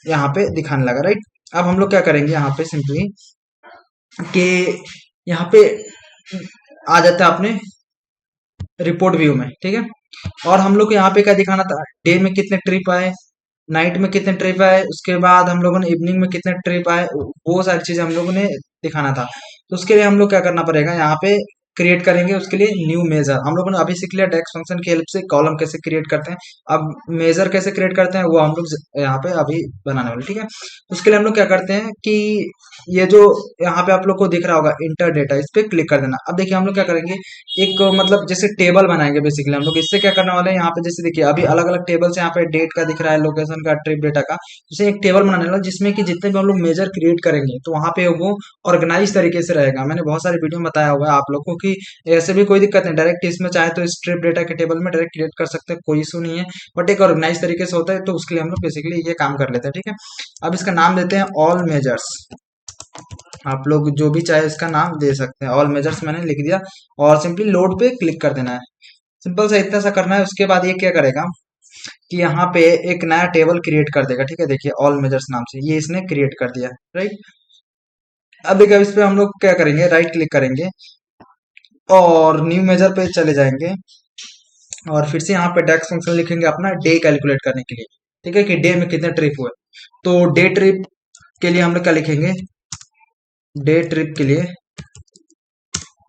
यहाँ पे दिखाने लगा। राइट, अब हम लोग क्या करेंगे यहाँ पे सिंपली कि यहाँ पे आ जाता है अपने रिपोर्ट व्यू में। ठीक है, और हम लोग को यहाँ पे क्या दिखाना था, डे में कितने ट्रिप आए, नाइट में कितने ट्रिप आए, उसके बाद हम लोगों ने इवनिंग में कितने ट्रिप आए, वो सारी चीजें हम लोगों ने दिखाना था। तो उसके लिए हम लोग क्या करना पड़ेगा, यहाँ पे क्रिएट करेंगे उसके लिए न्यू मेजर। हम लोगों ने अभी सीख लिया डेक्स फंक्शन की हेल्प से कॉलम कैसे क्रिएट करते हैं। अब मेजर कैसे क्रिएट करते हैं वो हम लोग यहाँ पे अभी बनाने वाले। ठीक है, उसके लिए हम लोग क्या करते हैं कि ये जो यहाँ पे आप लोग को दिख रहा होगा इंटर डेटा, इस पे क्लिक कर देना। अब देखिए हम लोग क्या करेंगे, एक मतलब जैसे टेबल बनाएंगे बेसिकली हम लोग। इससे क्या करने वाले हैं, यहाँ पे जैसे देखिए अभी अलग अलग टेबल्स यहाँ पे डेट का दिख रहा है, लोकेशन का, ट्रिप डेटा का। जैसे एक टेबल बनाने वाला जिसमें कि जितने भी हम लोग मेजर क्रिएट करेंगे तो वहां पे वो ऑर्गेनाइज तरीके से रहेगा। मैंने बहुत सारे वीडियो में बताया हुआ है आप लोग को कि ऐसे भी कोई दिक्कत नहीं, डायरेक्ट इसमें चाहे तो स्ट्रिप डेटा के टेबल में डायरेक्ट क्रिएट कर सकते हैं, कोई इशू नहीं है। बट एक ऑर्गेनाइज तरीके से होता है, तो उसके लिए हम लोग बेसिकली ये काम कर लेते हैं। ठीक है, अब इसका नाम देते हैं ऑल मेजर्स। आप लोग जो भी चाहे इसका नाम दे सकते हैं, ऑल मेजर्स मैंने लिख दिया। और सिंपली लोड पे क्लिक कर देना है। सिंपल सा इतना सा करना है। उसके बाद ये क्या करेगा कि यहाँ पे एक नया टेबल क्रिएट कर देगा। ठीक है, देखिए ऑल मेजर्स नाम से ये इसने क्रिएट कर दिया। राइट, अब देखिए इस पे हम लोग क्या करेंगे, राइट क्लिक करेंगे और न्यू मेजर पे चले जाएंगे और फिर से यहाँ पे डेक्स फंक्शन लिखेंगे अपना डे कैलकुलेट करने के लिए। ठीक है, कि डे में कितने ट्रिप हुए। तो डे ट्रिप के लिए हम लोग क्या लिखेंगे, डे ट्रिप के लिए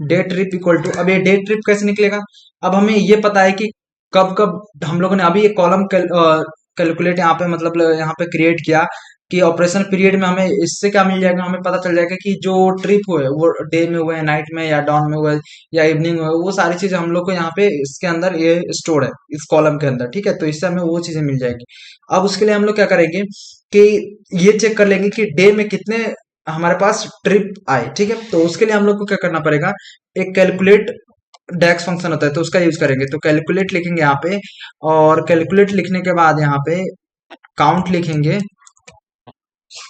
डे ट्रिप इक्वल टू, अब ये डे ट्रिप कैसे निकलेगा। अब हमें ये पता है कि कब कब हम लोगों ने अभी एक कॉलम कैलकुलेट यहाँ पे मतलब यहाँ पे क्रिएट किया कि ऑपरेशन पीरियड में हमें इससे क्या मिल जाएगा, हमें पता चल जाएगा कि जो ट्रिप हुए वो डे में हुए, नाइट में या डाउन में हुए या इवनिंग में हुए, वो सारी चीजें हम लोग को यहाँ पे इसके अंदर ये स्टोर है इस कॉलम के अंदर। ठीक है, तो इससे हमें वो चीजें मिल जाएगी। अब उसके लिए हम लोग क्या करेंगे कि ये चेक कर लेंगे कि डे में कितने हमारे पास ट्रिप आए। ठीक है, तो उसके लिए हम लोग को क्या करना पड़ेगा, एक कैलकुलेट डेक्स फंक्शन होता है तो उसका यूज करेंगे। तो कैलकुलेट लिखेंगे यहाँ पे, और कैलकुलेट लिखने के बाद यहाँ पे काउंट लिखेंगे।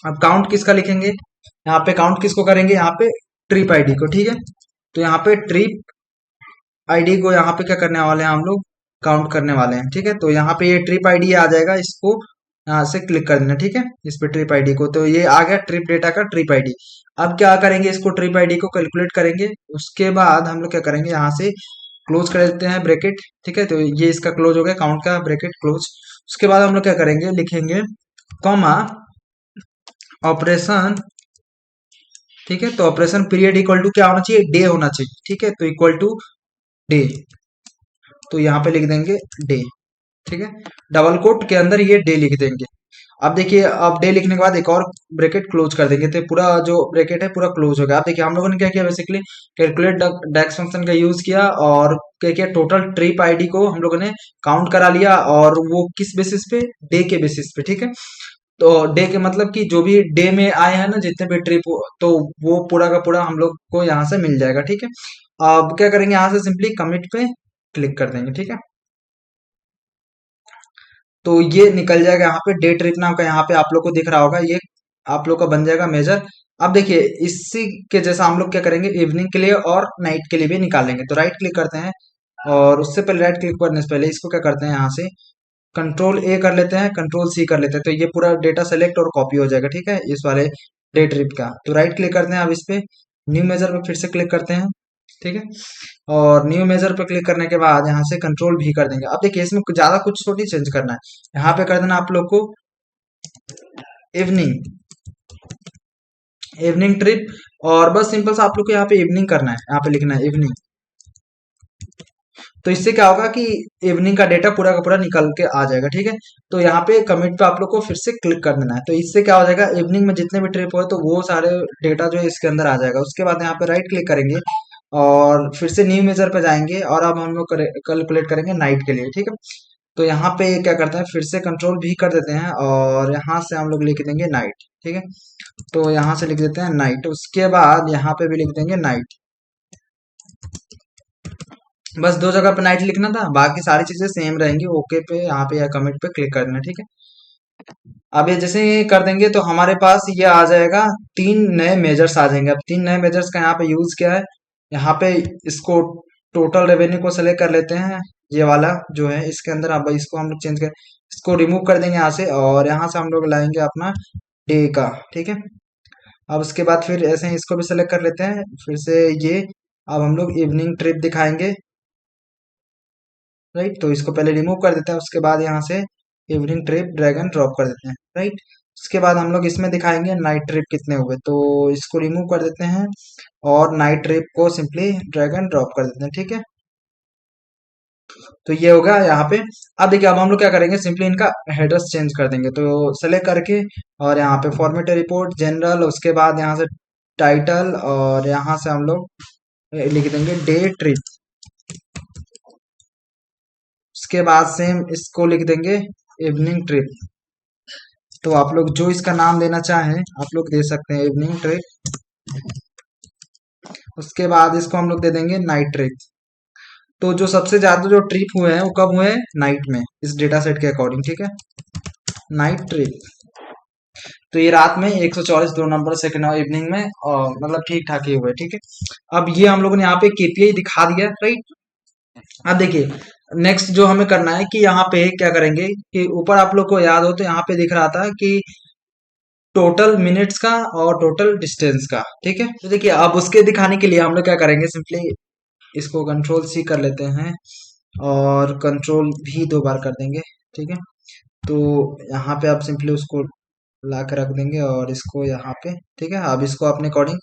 अब काउंट किसका लिखेंगे, यहाँ पे काउंट किसको करेंगे, यहाँ पे ट्रिप आईडी को। ठीक है, तो यहाँ पे ट्रिप आईडी को यहाँ पे क्या करने वाले हैं हम लोग, काउंट करने वाले हैं। ठीक है, तो यहाँ पे ये ट्रिप आईडी आ जाएगा, इसको यहाँ से क्लिक कर देना। ठीक है, इस पे ट्रिप आईडी को, तो ये आ गया ट्रिप डेटा का ट्रिप आईडी। अब क्या करेंगे, इसको ट्रिप आईडी को कैलकुलेट करेंगे। उसके बाद हम लोग क्या करेंगे, यहाँ से क्लोज कर देते हैं ब्रैकेट। ठीक है, तो ये इसका क्लोज हो गया, काउंट का ब्रैकेट क्लोज। उसके बाद हम लोग क्या करेंगे, लिखेंगे कॉमा ऑपरेशन। ठीक है, तो ऑपरेशन पीरियड इक्वल टू क्या होना चाहिए, डे होना चाहिए। ठीक है, तो इक्वल टू डे, तो यहाँ पे लिख देंगे डे। ठीक है, डबल कोट के अंदर ये डे लिख देंगे। अब देखिए, अब डे लिखने के बाद एक और ब्रैकेट क्लोज कर देंगे, तो पूरा जो ब्रैकेट है पूरा क्लोज हो गया। अब देखिए हम लोगों ने क्या किया, बेसिकली कैलकुलेट डेक्स फंक्शन का यूज किया और क्या किया, टोटल ट्रिप आईडी को हम लोगों ने काउंट करा लिया, और वो किस बेसिस पे, डे के बेसिस पे। ठीक है, तो डे के मतलब कि जो भी डे में आए हैं ना जितने भी ट्रिप, तो वो पूरा का पूरा हम लोग को यहाँ से मिल जाएगा। ठीक है, अब क्या करेंगे, यहाँ से सिंपली कमिट पे क्लिक कर देंगे। ठीक है, तो ये निकल जाएगा। यहाँ पे डे ट्रिप नाम का यहाँ पे आप लोग को दिख रहा होगा, ये आप लोग का बन जाएगा मेजर। अब देखिए इसी के जैसा हम लोग क्या करेंगे, इवनिंग के लिए और नाइट के लिए भी निकालेंगे। तो राइट क्लिक करते हैं, और उससे पहले राइट क्लिक करने से पहले इसको क्या करते हैं, यहाँ से कंट्रोल ए कर लेते हैं, कंट्रोल सी कर लेते हैं, तो ये पूरा डेटा सेलेक्ट और कॉपी हो जाएगा, ठीक है, इस वाले डे ट्रिप का। तो राइट क्लिक करते हैं, अब इस पे न्यू मेजर पे फिर से क्लिक करते हैं, ठीक है, और न्यू मेजर पे क्लिक करने के बाद यहाँ से कंट्रोल भी कर देंगे। अब देखिए इसमें ज्यादा कुछ थोड़ी चेंज करना है, यहाँ पे कर देना आप लोग को इवनिंग, इवनिंग ट्रिप, और बस सिंपल सा आप लोग को यहाँ पे इवनिंग करना है, यहाँ पे लिखना है इवनिंग। तो इससे क्या होगा कि इवनिंग का डेटा पूरा का पूरा निकल के आ जाएगा, ठीक है। तो यहाँ पे कमिट पे आप लोग को फिर से क्लिक कर देना है। तो इससे क्या हो जाएगा, इवनिंग में जितने भी ट्रिप हो तो वो सारे डेटा जो है इसके अंदर आ जाएगा। उसके बाद यहाँ पे राइट क्लिक करेंगे और फिर से न्यू मेजर पे जाएंगे, और अब हम लोग कैलकुलेट करेंगे नाइट के लिए, ठीक है। तो यहाँ पे क्या करते हैं, फिर से कंट्रोल भी कर देते हैं, और यहाँ से हम लोग लिख देंगे नाइट, ठीक है। तो यहाँ से लिख देते हैं नाइट, उसके बाद यहाँ पे भी लिख देंगे नाइट। बस दो जगह पे नाइट लिखना था, बाकी सारी चीजें सेम रहेंगी। ओके पे यहाँ पे या कमिट पे क्लिक कर देना, ठीक है। अब ये जैसे ही कर देंगे तो हमारे पास ये आ जाएगा, तीन नए मेजर्स आ जाएंगे। अब तीन नए मेजर्स का यहाँ पे यूज क्या है, यहाँ पे इसको टोटल रेवेन्यू को सेलेक्ट कर लेते हैं, ये वाला जो है इसके अंदर। अब इसको हम लोग चेंज कर, इसको रिमूव कर देंगे यहाँ से, और यहाँ से हम लोग लाएंगे अपना डे का, ठीक है। अब उसके बाद फिर ऐसे ही इसको भी सेलेक्ट कर लेते हैं, फिर से ये। अब हम लोग इवनिंग ट्रिप दिखाएंगे, राइट। तो इसको पहले रिमूव कर देते हैं, उसके बाद यहाँ से evening trip drag and drop कर देते हैं, राइट। उसके बाद हम लोग इसमें दिखाएंगे नाइट ट्रिप कितने हुए, तो इसको रिमूव कर देते हैं और नाइट ट्रिप को सिंपली ड्रैग एंड ड्रॉप कर देते हैं, ठीक है। तो ये होगा यहाँ पे। अब देखिए अब हम लोग क्या करेंगे, सिंपली इनका हेडर्स चेंज कर देंगे। तो सेलेक्ट करके और यहाँ पे फॉर्मेट रिपोर्ट जनरल, उसके बाद यहाँ से टाइटल, और यहाँ से हम लोग लिख देंगे डे ट्रिप। उसके बाद सेम इसको लिख देंगे इवनिंग ट्रिप। तो आप लोग जो इसका नाम देना चाहें आप लोग दे सकते हैं, इवनिंग ट्रिप। उसके बाद इसको हम लोग दे देंगे नाइट ट्रिप। तो जो सबसे ज्यादा जो ट्रिप हुए हैं वो कब हुए हैं, नाइट में, इस डेटा सेट के अकॉर्डिंग, ठीक है, नाइट ट्रिप। तो ये रात में 144 दो नंबर सेकंड और इवनिंग में, और मतलब ठीक ठाक ही हुए, ठीक है। अब ये हम लोगों ने यहाँ पे केपीआई दिखा दिया, राइट। अब देखिए नेक्स्ट जो हमें करना है कि यहाँ पे क्या करेंगे कि ऊपर आप लोग को याद हो तो यहाँ पे दिख रहा था कि टोटल मिनट्स का और टोटल डिस्टेंस का, ठीक है। तो देखिए अब उसके दिखाने के लिए हम लोग क्या करेंगे, सिंपली इसको कंट्रोल सी कर लेते हैं और कंट्रोल भी दो बार कर देंगे, ठीक है। तो यहाँ पे आप सिंपली उसको ला के रख देंगे और इसको यहाँ पे, ठीक है। अब इसको अपने अकॉर्डिंग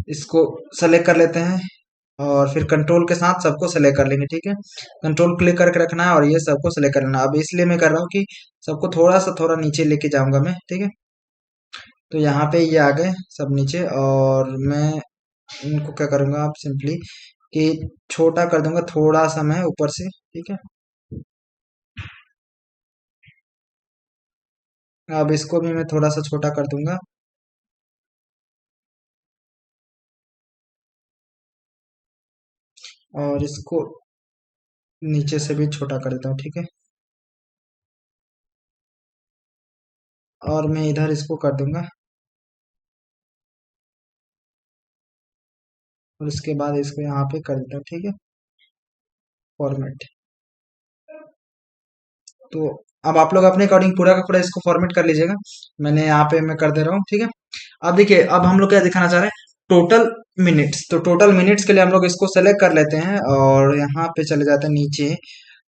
इसको सेलेक्ट कर लेते हैं, और फिर कंट्रोल के साथ सबको सेलेक्ट कर लेंगे, ठीक है। कंट्रोल क्लिक करके रखना है और ये सबको सेलेक्ट कर लेना। अब इसलिए मैं कर रहा हूँ कि सबको थोड़ा सा थोड़ा नीचे लेके जाऊंगा मैं, ठीक है। तो यहाँ पे ये आ गए सब नीचे, और मैं इनको क्या करूंगा, आप सिंपली कि छोटा कर दूंगा थोड़ा सा मैं ऊपर से, ठीक है। अब इसको भी मैं थोड़ा सा छोटा कर दूंगा, और इसको नीचे से भी छोटा कर देता हूँ, ठीक है। और मैं इधर इसको कर दूंगा, और उसके बाद इसको यहाँ पे कर देता हूँ, ठीक है, फॉर्मेट। तो अब आप लोग अपने अकॉर्डिंग पूरा का पूरा इसको फॉर्मेट कर लीजिएगा। मैंने यहाँ पे मैं कर दे रहा हूँ, ठीक है। अब देखिए अब हम लोग क्या दिखाना चाह रहे हैं, टोटल मिनट्स। तो टोटल मिनट्स के लिए हम लोग इसको सेलेक्ट कर लेते हैं और यहाँ पे चले जाते हैं नीचे,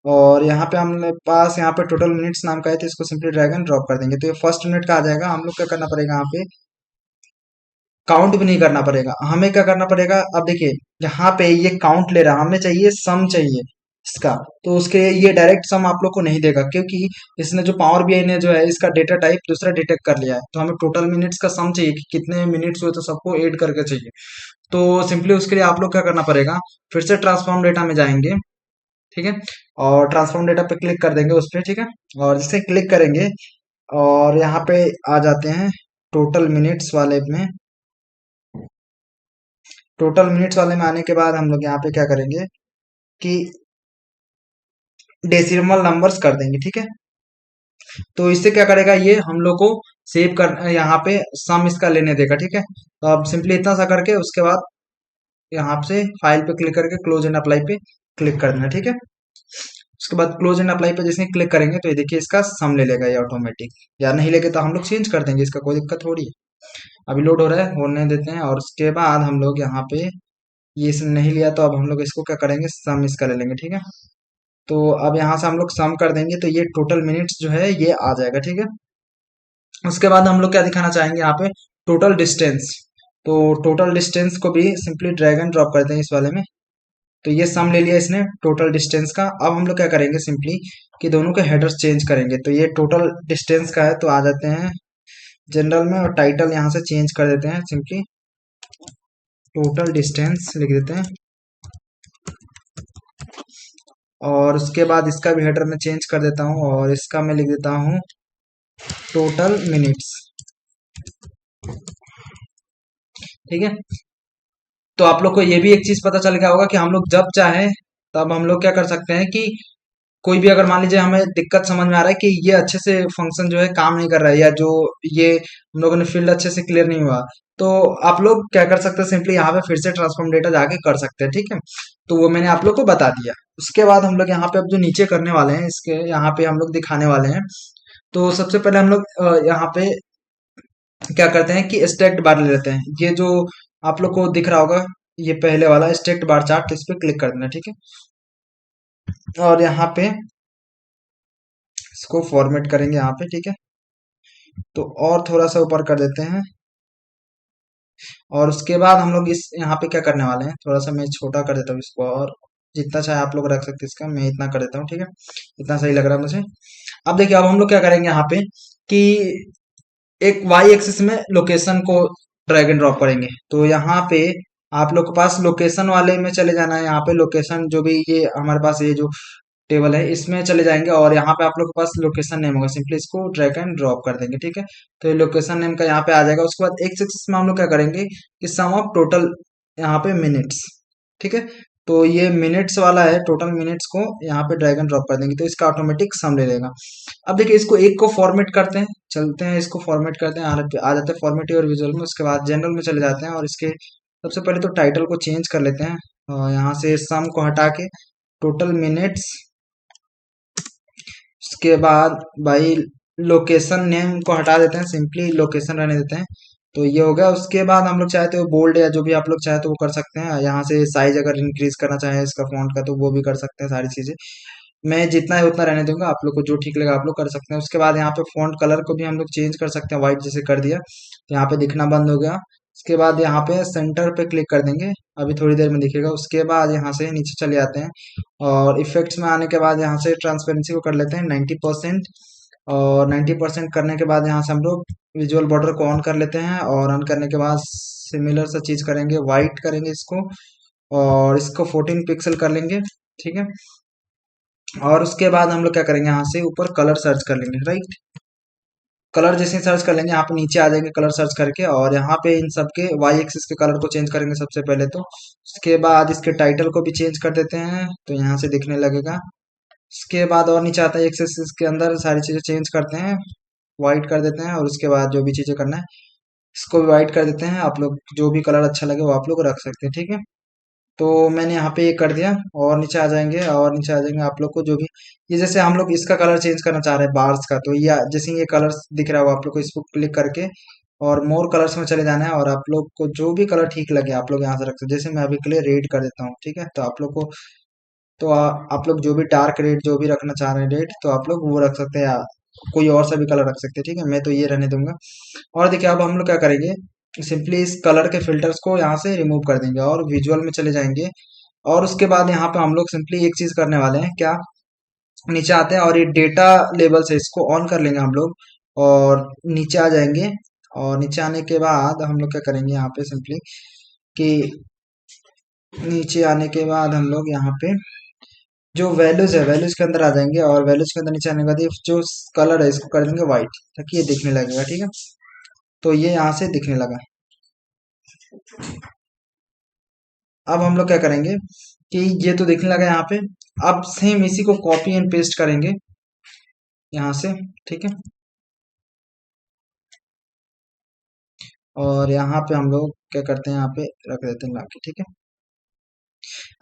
और यहाँ पे हमारे पास यहाँ पे टोटल मिनट्स नाम का है, तो इसको सिंपली ड्रैग एंड ड्रॉप कर देंगे। तो ये फर्स्ट मिनट का आ जाएगा। हम लोग क्या करना पड़ेगा, यहाँ पे काउंट भी नहीं करना पड़ेगा, हमें क्या करना पड़ेगा, अब देखिए यहाँ पे ये काउंट ले रहा, हमें चाहिए सम चाहिए इसका। तो उसके ये डायरेक्ट सम आप लोग को नहीं देगा, क्योंकि इसने जो पावर बीआई ने जो है इसका डेटा टाइप दूसरा डिटेक्ट कर लिया है। तो हमें टोटल मिनट्स का सम चाहिए कि कितने मिनट्स हुए, तो सबको ऐड करके चाहिए। तो सिंपली उसके लिए आप लोग क्या करना पड़ेगा, फिर से ट्रांसफॉर्म डेटा में जाएंगे, ठीक है, और ट्रांसफॉर्म डेटा पे क्लिक कर देंगे उस पर, ठीक है। और जिसे क्लिक करेंगे और यहाँ पे आ जाते हैं टोटल मिनट्स वाले में। टोटल मिनट्स वाले में आने के बाद हम लोग यहाँ पे क्या करेंगे कि डेसिमल नंबर्स कर देंगे, ठीक है। तो इससे क्या करेगा, ये हम लोग को सेव कर यहाँ पे सम इसका लेने देगा, ठीक है। तो अब सिंपली इतना सा करके उसके बाद यहाँ से फाइल पे क्लिक करके क्लोज एंड अप्लाई पे क्लिक कर देना, ठीक है। उसके बाद क्लोज एंड अप्लाई पे जैसे क्लिक करेंगे तो ये देखिए इसका सम ले लेगा ये ऑटोमेटिक, या नहीं लेके तो हम लोग चेंज कर देंगे, इसका कोई दिक्कत थोड़ी है। अभी लोड हो रहा है, होने देते हैं। और उसके बाद हम लोग यहाँ पे ये इसने नहीं लिया तो अब हम लोग इसको क्या करेंगे, सम इसका ले लेंगे, ठीक है। तो अब यहाँ से हम लोग सम कर देंगे तो ये टोटल मिनट्स जो है ये आ जाएगा, ठीक है। उसके बाद हम लोग क्या दिखाना चाहेंगे यहाँ पे, टोटल डिस्टेंस। तो टोटल डिस्टेंस को भी सिंपली ड्रैग एंड ड्रॉप करते हैं इस वाले में। तो ये सम ले लिया इसने टोटल डिस्टेंस का। अब हम लोग क्या करेंगे सिंपली कि दोनों के हेडर्स चेंज करेंगे। तो ये टोटल डिस्टेंस का है तो आ जाते हैं जनरल में और टाइटल यहाँ से चेंज कर देते हैं, सिंपली टोटल डिस्टेंस लिख देते हैं। और उसके बाद इसका भी हेडर में चेंज कर देता हूँ और इसका मैं लिख देता हूँ टोटल मिनट्स, ठीक है। तो आप लोग को ये भी एक चीज पता चल गया होगा कि हम लोग जब चाहे तब हम लोग क्या कर सकते हैं कि कोई भी अगर मान लीजिए हमें दिक्कत समझ में आ रहा है कि ये अच्छे से फंक्शन जो है काम नहीं कर रहा है, या जो ये हम लोगों ने फील्ड अच्छे से क्लियर नहीं हुआ, तो आप लोग क्या कर सकते हैं, सिंपली यहाँ पे फिर से ट्रांसफॉर्म डेटा जाके कर सकते हैं, ठीक है। तो वो मैंने आप लोग को बता दिया। उसके बाद हम लोग यहाँ पे अब जो नीचे करने वाले हैं इसके यहाँ पे हम लोग दिखाने वाले हैं। तो सबसे पहले हम लोग यहाँ पे क्या करते हैं कि स्टेट बार ले लेते हैं। ये जो आप लोग को दिख रहा होगा ये पहले वाला स्टेट बार चार्ट, इस पे क्लिक कर देना, ठीक है। और यहाँ पे इसको फॉर्मेट करेंगे यहाँ पे, ठीक है। तो और थोड़ा सा ऊपर कर देते हैं। और उसके बाद हम लोग इस यहाँ पे क्या करने वाले हैं, थोड़ा सा मैं छोटा कर देता हूँ इसको, और जितना चाहे आप लोग रख सकते हैं इसका, मैं इतना कर देता हूँ, ठीक है। इतना सही लग रहा है मुझे। अब देखिए अब हम लोग क्या करेंगे यहाँ पे कि एक वाई एक्सिस में लोकेशन को ड्रैग एंड ड्रॉप करेंगे। तो यहाँ पे आप लोग के पास लोकेशन वाले में चले जाना है। यहाँ पे लोकेशन जो भी ये हमारे पास ये जो टेबल है इसमें चले जाएंगे और यहाँ पे आप लोग के पास लोकेशन नेम होगा, सिंपली इसको ड्रैग एंड ड्रॉप कर देंगे, ठीक है। तो ये लोकेशन नेम का यहाँ पे आ जाएगा। उसके बाद एक्स एक्सिस में हम लोग क्या करेंगे कि सम ऑफ टोटल यहाँ पे मिनट्स, ठीक है। तो ये मिनट्स वाला है, टोटल मिनट्स को यहाँ पे ड्रैग एंड ड्रॉप कर देंगे तो इसका ऑटोमेटिक सम ले लेगा। अब देखिए इसको एक को फॉर्मेट करते हैं, चलते हैं इसको फॉर्मेट करते हैं, आ जाते हैं फॉर्मेटिव और विजुअल में। उसके बाद जनरल में चले जाते हैं और इसके सबसे पहले तो टाइटल को चेंज कर लेते हैं और यहाँ से सम को हटा के टोटल मिनट्स। उसके बाद भाई लोकेशन नेम को हटा देते हैं, सिंपली लोकेशन रहने देते हैं। तो ये हो गया। उसके बाद हम लोग चाहते हो बोल्ड या जो भी आप लोग चाहे तो वो कर सकते हैं। यहाँ से साइज अगर इंक्रीज करना चाहे इसका फॉन्ट का तो वो भी कर सकते हैं, सारी चीजें मैं जितना है उतना रहने दूंगा। आप लोग को जो ठीक लगा आप लोग कर सकते हैं। उसके बाद यहाँ पे फॉन्ट कलर को भी हम लोग चेंज कर सकते हैं, व्हाइट जैसे कर दिया तो यहाँ पे दिखना बंद हो गया। उसके बाद यहाँ पे सेंटर पे क्लिक कर देंगे, अभी थोड़ी देर में दिखेगा। उसके बाद यहाँ से नीचे चले आते हैं और इफेक्ट्स में आने के बाद यहाँ से ट्रांसपेरेंसी को कर लेते हैं 90%। और 90% करने के बाद यहाँ से हम लोग विजुअल बॉर्डर को ऑन कर लेते हैं और ऑन करने के बाद सिमिलर सा चीज करेंगे, वाइट करेंगे इसको और इसको 14 पिक्सल कर लेंगे, ठीक है। और उसके बाद हम लोग क्या करेंगे, यहाँ से ऊपर कलर सर्च कर लेंगे, राइट। कलर जैसे सर्च कर लेंगे यहाँ पे नीचे आ जाएंगे कलर सर्च करके, और यहाँ पे इन सब के वाई एक्सिस के कलर को चेंज करेंगे सबसे पहले तो। उसके बाद इसके टाइटल को भी चेंज कर देते हैं तो यहाँ से दिखने लगेगा। उसके बाद और नीचे आता है एक्सिस के अंदर सारी चीजें चेंज करते हैं, वाइट कर देते हैं। और उसके बाद जो भी चीजें करना है इसको भी वाइट कर देते हैं। आप लोग जो भी कलर अच्छा लगे वो आप लोग रख सकते हैं, ठीक है। तो मैंने यहाँ पे ये कर दिया और नीचे आ जाएंगे, और नीचे आ जाएंगे आप लोग को जो भी ये जैसे हम लोग इसका कलर चेंज करना चाह रहे हैं बार्स का, तो ये जैसे ये कलर दिख रहा हो आप लोग को इसको क्लिक करके और मोर कलर्स में चले जाना है। और आप लोग को जो भी कलर ठीक लगे आप लोग यहाँ से रख सकते हैं। जैसे मैं अभी के लिए रेड कर देता हूँ, ठीक है। तो आप लोग को तो आप लोग जो भी डार्क रेड जो भी रखना चाह रहे हैं रेड तो आप लोग वो रख सकते हैं, या कोई और सा भी कलर रख सकते हैं, ठीक है। मैं तो ये रहने दूंगा। और देखिए अब हम लोग क्या करेंगे, सिंपली इस कलर के फिल्टर्स को यहाँ से रिमूव कर देंगे और विजुअल में चले जाएंगे। और उसके बाद यहाँ पे हम लोग सिंपली एक चीज करने वाले हैं, क्या, नीचे आते हैं और ये डेटा लेबल से इसको ऑन कर लेंगे हम लोग और नीचे आ जाएंगे। और नीचे आने के बाद हम लोग क्या करेंगे यहाँ पे सिंपली कि नीचे आने के बाद हम लोग यहाँ पे जो वैल्यूज है वैल्यूज के अंदर आ जाएंगे और वैल्यूज के अंदर नीचे आने के बाद ये जो कलर है इसको कर देंगे व्हाइट, ताकि ये दिखने लगेगा, ठीक है। तो ये यहाँ से दिखने लगा। अब हम लोग क्या करेंगे कि ये तो दिखने लगा यहाँ पे। अब सेम इसी को कॉपी एंड पेस्ट करेंगे यहाँ से, ठीक है। और यहाँ पे हम लोग क्या करते हैं, यहाँ पे रख देते हैं लाके, ठीक है।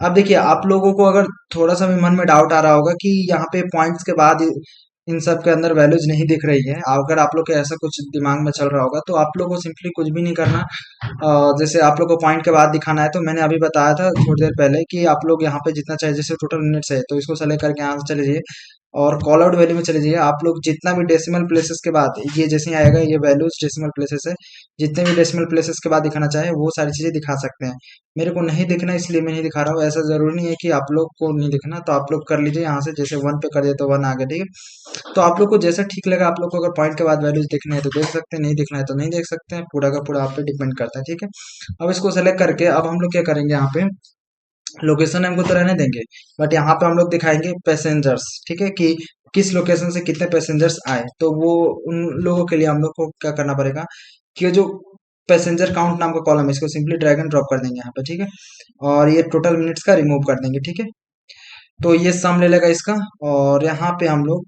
अब देखिए आप लोगों को अगर थोड़ा सा भी मन में डाउट आ रहा होगा कि यहाँ पे पॉइंट्स के बाद इन सब के अंदर वैल्यूज नहीं दिख रही है, अगर आप लोग के ऐसा कुछ दिमाग में चल रहा होगा, तो आप लोग को सिंपली कुछ भी नहीं करना। जैसे आप लोग को पॉइंट के बाद दिखाना है, तो मैंने अभी बताया था थोड़ी देर पहले कि आप लोग यहाँ पे जितना चाहिए, जैसे टोटल मिनट्स है तो इसको सेलेक्ट करके यहाँ से चले जाइए और कॉल आउट वैल्यू में चले जाइए। आप लोग जितना भी डेसिमल प्लेसेस के बाद ये जैसे ही आएगा, ये वैल्यूज डेसिमल प्लेसेस है, जितने भी डेसिमल प्लेसेस के बाद दिखाना चाहे वो सारी चीजें दिखा सकते हैं। मेरे को नहीं दिखना इसलिए मैं नहीं दिखा रहा हूँ, ऐसा जरूरी नहीं है कि आप लोग को नहीं दिखना, तो आप लोग कर लीजिए यहाँ से, जैसे वन पे कर दिया तो वन आ गया, ठीक है। तो आप लोग को जैसा ठीक लगा, आप लोग को अगर पॉइंट के बाद वैल्यूज देखने हैं तो देख सकते हैं, नहीं देखना है तो नहीं देख सकते हैं, पूरा का पूरा आप पे डिपेंड करता है, ठीक है। अब इसको सेलेक्ट करके अब हम लोग क्या करेंगे, यहाँ पे लोकेशन हमको तो रहने देंगे, बट यहाँ पे हम लोग दिखाएंगे पैसेंजर्स, ठीक है, कि किस लोकेशन से कितने पैसेंजर्स आए। तो वो उन लोगों के लिए हम लोग को क्या करना पड़ेगा कि जो पैसेंजर काउंट नाम का कॉलम है, इसको सिंपली ड्रैग एंड ड्रॉप कर देंगे यहाँ पे, ठीक है। और ये टोटल मिनट्स का रिमूव कर देंगे, ठीक है। तो ये सम ले लेगा इसका, और यहाँ पे हम लोग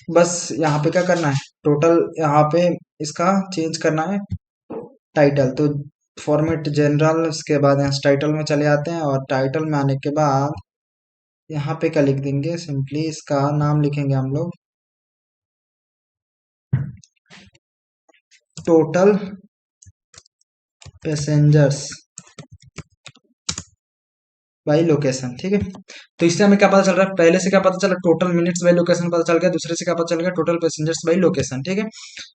बस यहाँ पे क्या करना है, टोटल यहाँ पे इसका चेंज करना है टाइटल। तो फॉर्मेट जनरल, उसके बाद यहाँ टाइटल में चले जाते हैं, और टाइटल में आने के बाद यहाँ पे क्या लिख देंगे, सिंपली इसका नाम लिखेंगे हम लोग टोटल पैसेंजर्स बाई लोकेशन, ठीक है। तो इससे हमें क्या पता चल रहा है, पहले से क्या पता चला, टोटल मिनट्स बाई लोकेशन पता चल गया, दूसरे से क्या पता चल गया, टोटल पैसेंजर्स बाई लोकेशन, ठीक है।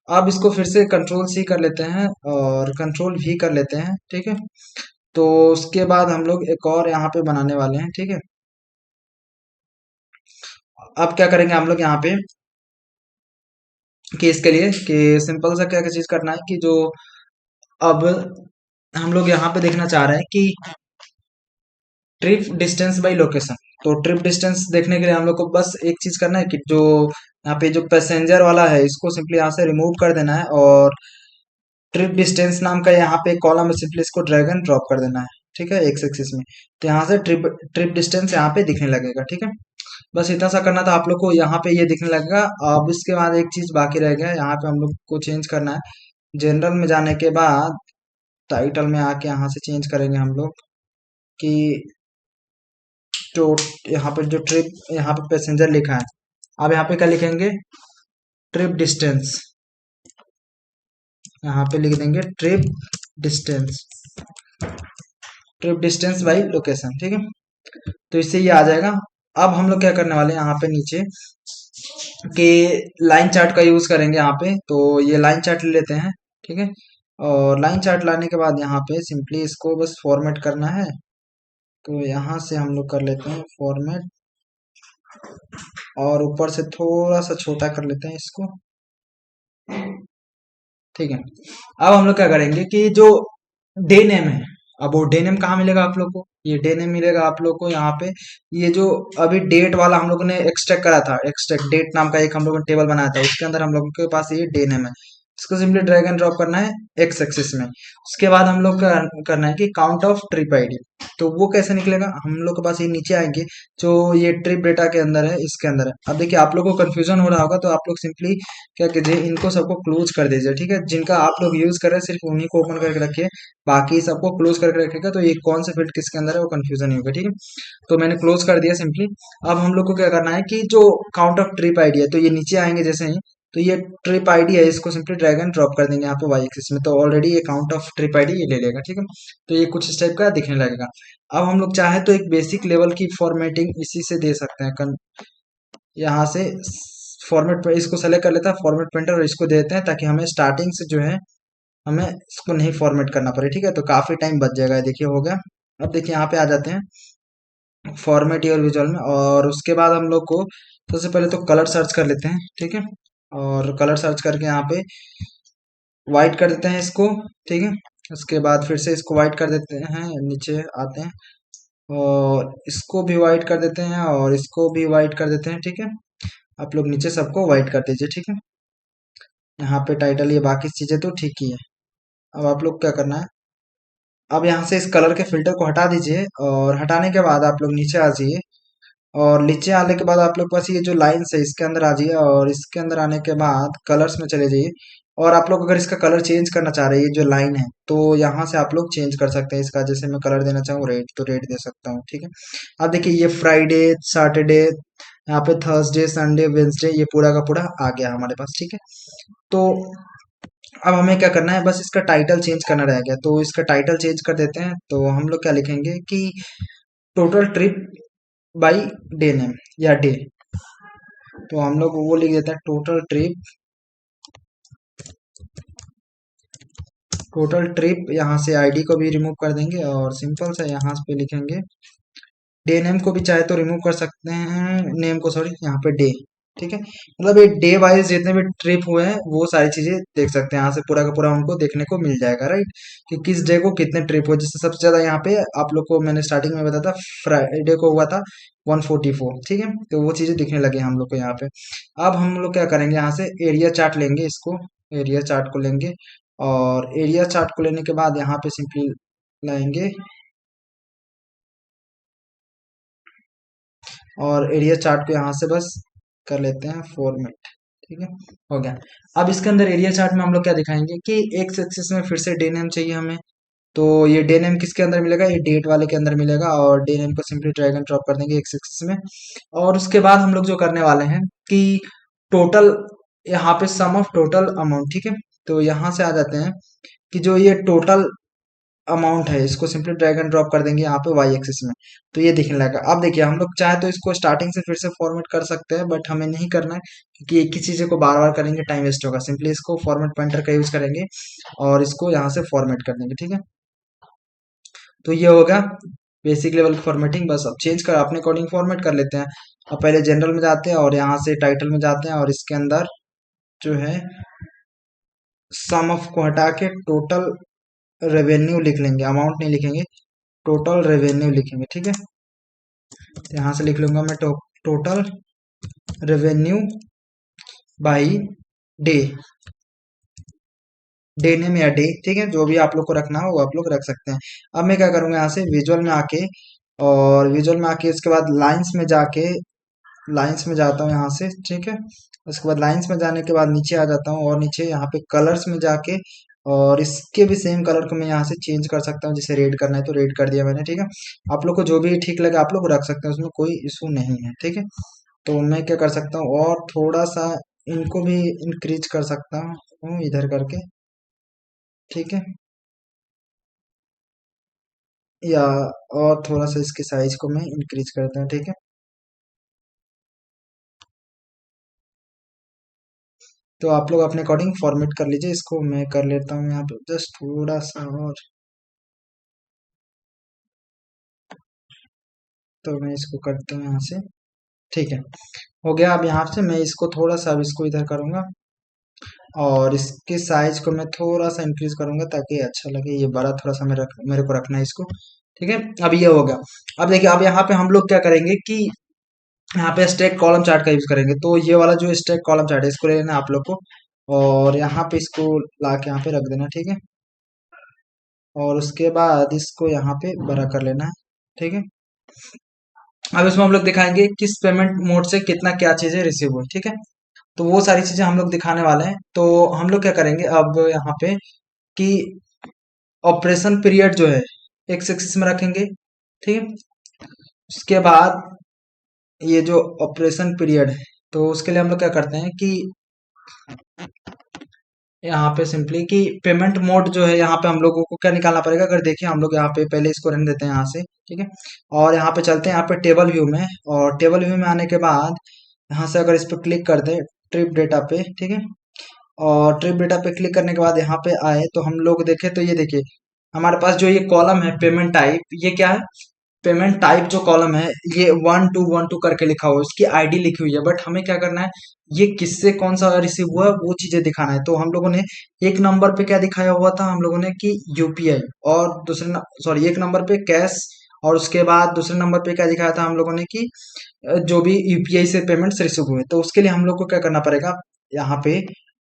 अब इसको फिर से कंट्रोल सी कर लेते हैं और कंट्रोल वी कर लेते हैं, ठीक है। तो उसके बाद हम लोग एक और यहाँ पे बनाने वाले हैं, ठीक है। अब क्या करेंगे हम लोग यहाँ पे कि इसके लिए कि सिंपल सा क्या क्या चीज करना है कि जो अब हम लोग यहाँ पे देखना चाह रहे हैं कि ट्रिप डिस्टेंस बाई लोकेशन। तो ट्रिप डिस्टेंस देखने के लिए हम लोग को बस एक चीज करना है कि जो यहाँ पे जो पैसेंजर वाला है इसको सिंपली यहाँ से रिमूव कर देना है, और ट्रिप डिस्टेंस नाम का यहाँ पे कॉलम में सिंपली इसको ड्रैग एंड ड्रॉप कर देना है, ठीक है, एक्स एक्सिस में। तो यहाँ से ट्रिप ट्रिप डिस्टेंस यहाँ पे दिखने लगेगा, ठीक है। बस इतना सा करना था आप लोग को, यहाँ पे ये दिखने लगेगा। अब इसके बाद एक चीज बाकी रह गया, यहाँ पे हम लोग को चेंज करना है। जनरल में जाने के बाद टाइटल में आके यहाँ से चेंज करेंगे हम लोग कि तो यहाँ पे जो ट्रिप, यहाँ पे पैसेंजर लिखा है, अब यहाँ पे क्या लिखेंगे, ट्रिप डिस्टेंस, यहाँ पे लिख देंगे trip distance, trip distance by location, ठीक है। तो इससे ये आ जाएगा। अब हम लोग क्या करने वाले हैं, यहाँ पे नीचे के लाइन चार्ट का यूज करेंगे यहाँ पे, तो ये लाइन चार्ट ले लेते हैं, ठीक है। और लाइन चार्ट लाने के बाद यहाँ पे सिंपली इसको बस फॉर्मेट करना है। तो यहाँ से हम लोग कर लेते हैं फॉर्मेट, और ऊपर से थोड़ा सा छोटा कर लेते हैं इसको, ठीक है। अब हम लोग क्या करेंगे कि जो डे नेम है, अब वो डे नेम कहाँ मिलेगा आप लोग को, ये डे नेम मिलेगा आप लोग को यहाँ पे, ये जो अभी डेट वाला हम लोगों ने एक्सट्रैक्ट करा था, एक्सट्रैक्ट डेट नाम का एक हम लोगों ने टेबल बनाया था, उसके अंदर हम लोगों के पास ये डे नेम है। इसको सिंपली ड्रैग एंड ड्रॉप करना है एक्स एक्सिस में। उसके बाद हम लोग का करना है कि काउंट ऑफ ट्रिप आईडी। तो वो कैसे निकलेगा, हम लोग के पास ये नीचे आएंगे, जो ये ट्रिप डेटा के अंदर है, इसके अंदर है। अब देखिए आप लोग को कंफ्यूजन हो रहा होगा, तो आप लोग सिंपली क्या कीजिए, इनको सबको क्लोज कर दीजिए, ठीक है। जिनका आप लोग यूज कर रहे हैं सिर्फ उन्हीं को ओपन करके रखिए, बाकी सबको क्लोज करके रखिएगा, तो ये कौन से फील्ड किसके अंदर है वो कंफ्यूजन नहीं होगा, ठीक है। तो मैंने क्लोज कर दिया सिंपली। अब हम लोग को क्या करना है कि जो काउंट ऑफ ट्रिप आईडी है, तो ये नीचे आएंगे जैसे ही, तो ये ट्रिप आईडी है, इसको सिंपली ड्रैग एंड ड्रॉप कर देंगे यहाँ पे वाई एक्सिस में, तो ऑलरेडी ये काउंट ऑफ ट्रिप आईडी ये ले लेगा, ठीक है। तो ये कुछ इस टाइप का दिखने लगेगा। अब हम लोग चाहे तो एक बेसिक लेवल की फॉर्मेटिंग इसी से दे सकते हैं, यहाँ से फॉर्मेट पर इसको सेलेक्ट कर लेता है फॉर्मेट पेंटर, और इसको देते हैं ताकि हमें स्टार्टिंग से जो है हमें इसको नहीं फॉर्मेट करना पड़े, ठीक है। तो काफी टाइम बच जाएगा, देखिए हो गया। अब देखिए यहाँ पे आ जाते हैं फॉर्मेट योर विजुअल में, और उसके बाद हम लोग को सबसे पहले तो कलर सर्च कर लेते हैं, ठीक है। और कलर सर्च करके यहाँ पे वाइट कर देते हैं इसको, ठीक है। उसके बाद फिर से इसको वाइट कर देते हैं, नीचे आते हैं और इसको भी वाइट कर देते हैं, और इसको भी वाइट कर देते हैं, ठीक है। आप लोग नीचे सबको वाइट कर दीजिए, ठीक है। यहाँ पे टाइटल ये बाकी चीजें तो ठीक ही है। अब आप लोग क्या करना है, अब यहाँ से इस कलर के फिल्टर को हटा दीजिए, और हटाने के बाद आप लोग नीचे आ जाइए, और नीचे आने के बाद आप लोग के पास ये जो लाइन्स है इसके अंदर आ जाइए, और इसके अंदर आने के बाद कलर्स में चले जाइए। और आप लोग अगर इसका कलर चेंज करना चाह रहे हैं, ये जो लाइन है, तो यहाँ से आप लोग चेंज कर सकते हैं इसका। जैसे मैं कलर देना चाहूँ रेड, तो रेड दे सकता हूँ, ठीक है। अब देखिए ये फ्राइडे, सैटरडे, यहाँ पे थर्सडे, संडे, वेंसडे, ये पूरा का पूरा आ गया हमारे पास, ठीक है। तो अब हमें क्या करना है, बस इसका टाइटल चेंज करना रह गया, तो इसका टाइटल चेंज कर देते हैं। तो हम लोग क्या लिखेंगे कि total trip by day name या डे। तो हम लोग वो लिख देते हैं टोटल ट्रिप, टोटल ट्रिप। यहाँ से आईडी को भी रिमूव कर देंगे और सिंपल सा यहाँ पे लिखेंगे डे नेम को भी चाहे तो रिमूव कर सकते हैं, नेम को सॉरी, यहाँ पे डे, ठीक है। मतलब ये डे वाइज जितने भी ट्रिप हुए हैं वो सारी चीजें देख सकते हैं यहाँ से, पूरा का पूरा उनको देखने को मिल जाएगा, राइट। कि किस डे को कितने ट्रिप हुए। जैसे सबसे ज्यादा यहाँ पे आप लोग को मैंने स्टार्टिंग में बताया था, फ्राइडे को हुआ था 144, ठीक है। तो वो चीजें दिखने लगे हम लोग को यहाँ पे। अब हम लोग क्या करेंगे, यहाँ से एरिया चार्ट लेंगे, इसको एरिया चार्ट को लेंगे, और एरिया चार्ट को लेने के बाद यहाँ पे सिंपली लाएंगे, और एरिया चार्ट को यहाँ से बस कर लेते हैं फॉर्मेट, ठीक है। हो गया। अब इसके अंदर एरिया चार्ट में हम लोग क्या दिखाएंगे कि एक्स एक्सिस में फिर से डे नेम चाहिए हमें। तो ये डे नेम किसके अंदर मिलेगा, ये डेट वाले के अंदर मिलेगा, और डे नेम को सिंपली ड्रैग एंड ड्रॉप कर देंगे एक्स एक्सिस में। और उसके बाद हम लोग जो करने वाले हैं कि टोटल, यहाँ पे सम ऑफ टोटल अमाउंट, ठीक है। तो यहाँ से आ जाते हैं कि जो ये टोटल अमाउंट है, इसको सिंपली ड्रैग एंड ड्रॉप कर देंगे यहाँ पे वाई एक्सिस में। तो ये दिखने लगा। अब देखिए हम लोग चाहे तो इसको स्टार्टिंग से फिर से फॉर्मेट कर सकते हैं, बट हमें नहीं करना है, क्योंकि एक ही चीज़ को बार बार करेंगे टाइम वेस्ट होगा। सिंपली इसको फॉर्मेट पॉइंटर का यूज करेंगे और इसको यहाँ से फॉर्मेट कर देंगे, ठीक है। तो ये होगा बेसिक लेवल फॉर्मेटिंग। बस अब चेंज कर अपने अकॉर्डिंग फॉर्मेट कर लेते हैं। अब पहले जनरल में जाते हैं और यहाँ से टाइटल में जाते हैं, और इसके अंदर जो है सम ऑफ को हटा के टोटल रेवेन्यू लिख लेंगे, अमाउंट नहीं लिखेंगे, टोटल रेवेन्यू लिखेंगे, ठीक है। तो यहाँ से लिख लूंगा मैं total revenue by day, day name या डे, ठीक है। जो भी आप लोग को रखना हो वो आप लोग रख सकते हैं। अब मैं क्या करूंगा, यहाँ से विजुअल में आके, और विजुअल में आके उसके बाद लाइंस में जाके, लाइंस में जाता हूँ यहाँ से, ठीक है। उसके बाद लाइंस में जाने के बाद नीचे आ जाता हूँ, और नीचे यहाँ पे कलर्स में जाके, और इसके भी सेम कलर को मैं यहाँ से चेंज कर सकता हूँ। जैसे रेड करना है तो रेड कर दिया मैंने, ठीक है। आप लोग को जो भी ठीक लगे आप लोग रख सकते हैं, उसमें कोई इशू नहीं है, ठीक है। तो मैं क्या कर सकता हूँ, और थोड़ा सा इनको भी इंक्रीज कर सकता हूँ इधर करके, ठीक है। या और थोड़ा सा इसके साइज को मैं इंक्रीज करता हूँ, ठीक है। तो आप लोग अपने अकॉर्डिंग फॉर्मेट कर लीजिए। इसको मैं कर लेता हूँ यहाँ पे जस्ट थोड़ा सा और, तो मैं इसको करता हूँ यहाँ से, ठीक है। हो गया। अब यहाँ से मैं इसको थोड़ा सा, अब इसको इधर करूँगा, और इसके साइज को मैं थोड़ा सा इंक्रीज करूंगा ताकि अच्छा लगे। ये बड़ा थोड़ा सा मेरे को रखना है इसको, ठीक है। अब ये हो गया। अब देखिए अब यहाँ पे हम लोग क्या करेंगे कि यहाँ पे स्टैक कॉलम चार्ट का यूज करेंगे। तो ये वाला जो स्टैक कॉलम चार्ट है इसको ले लेना आप लोग को, और यहाँ पे इसको ला के यहाँ पे रख देना, ठीक है। और उसके बाद इसको यहाँ पे बड़ा कर लेना है, ठीक है। अब इसमें हम लोग दिखाएंगे किस पेमेंट मोड से कितना क्या चीजें रिसीव हुई, ठीक है। तो वो सारी चीजें हम लोग दिखाने वाले हैं। तो हम लोग क्या करेंगे अब यहाँ पे कि ऑपरेशन पीरियड जो है एक्स एक्सिस में रखेंगे, ठीक है। उसके बाद ये जो ऑपरेशन पीरियड है, तो उसके लिए हम लोग क्या करते हैं कि यहाँ पे सिंपली कि पेमेंट मोड जो है, यहाँ पे हम लोगों को क्या निकालना पड़ेगा। अगर देखिए हम लोग यहाँ पे पहले इसको रहने देते हैं यहाँ से, ठीक है। और यहाँ पे चलते हैं यहाँ पे टेबल व्यू में, और टेबल व्यू में आने के बाद यहाँ से अगर इस पर क्लिक कर दे ट्रिप डेटा पे, ठीक है। और ट्रिप डेटा पे क्लिक करने के बाद यहाँ पे आए तो हम लोग देखें, तो ये देखिए हमारे पास जो ये कॉलम है पेमेंट टाइप, ये क्या है, पेमेंट टाइप जो कॉलम है, ये 1212 करके लिखा हुआ है, उसकी आईडी लिखी हुई है। बट हमें क्या करना है, ये किससे कौन सा रिसीव हुआ है वो चीजें दिखाना है। तो हम लोगों ने एक नंबर पे क्या दिखाया हुआ था, हम लोगों ने कि यूपीआई, और दूसरे सॉरी एक नंबर पे कैश, और उसके बाद दूसरे नंबर पे क्या दिखाया था हम लोगों ने कि जो भी यूपीआई से पेमेंट्स रिसीव हुए। तो उसके लिए हम लोग को क्या करना पड़ेगा, यहाँ पे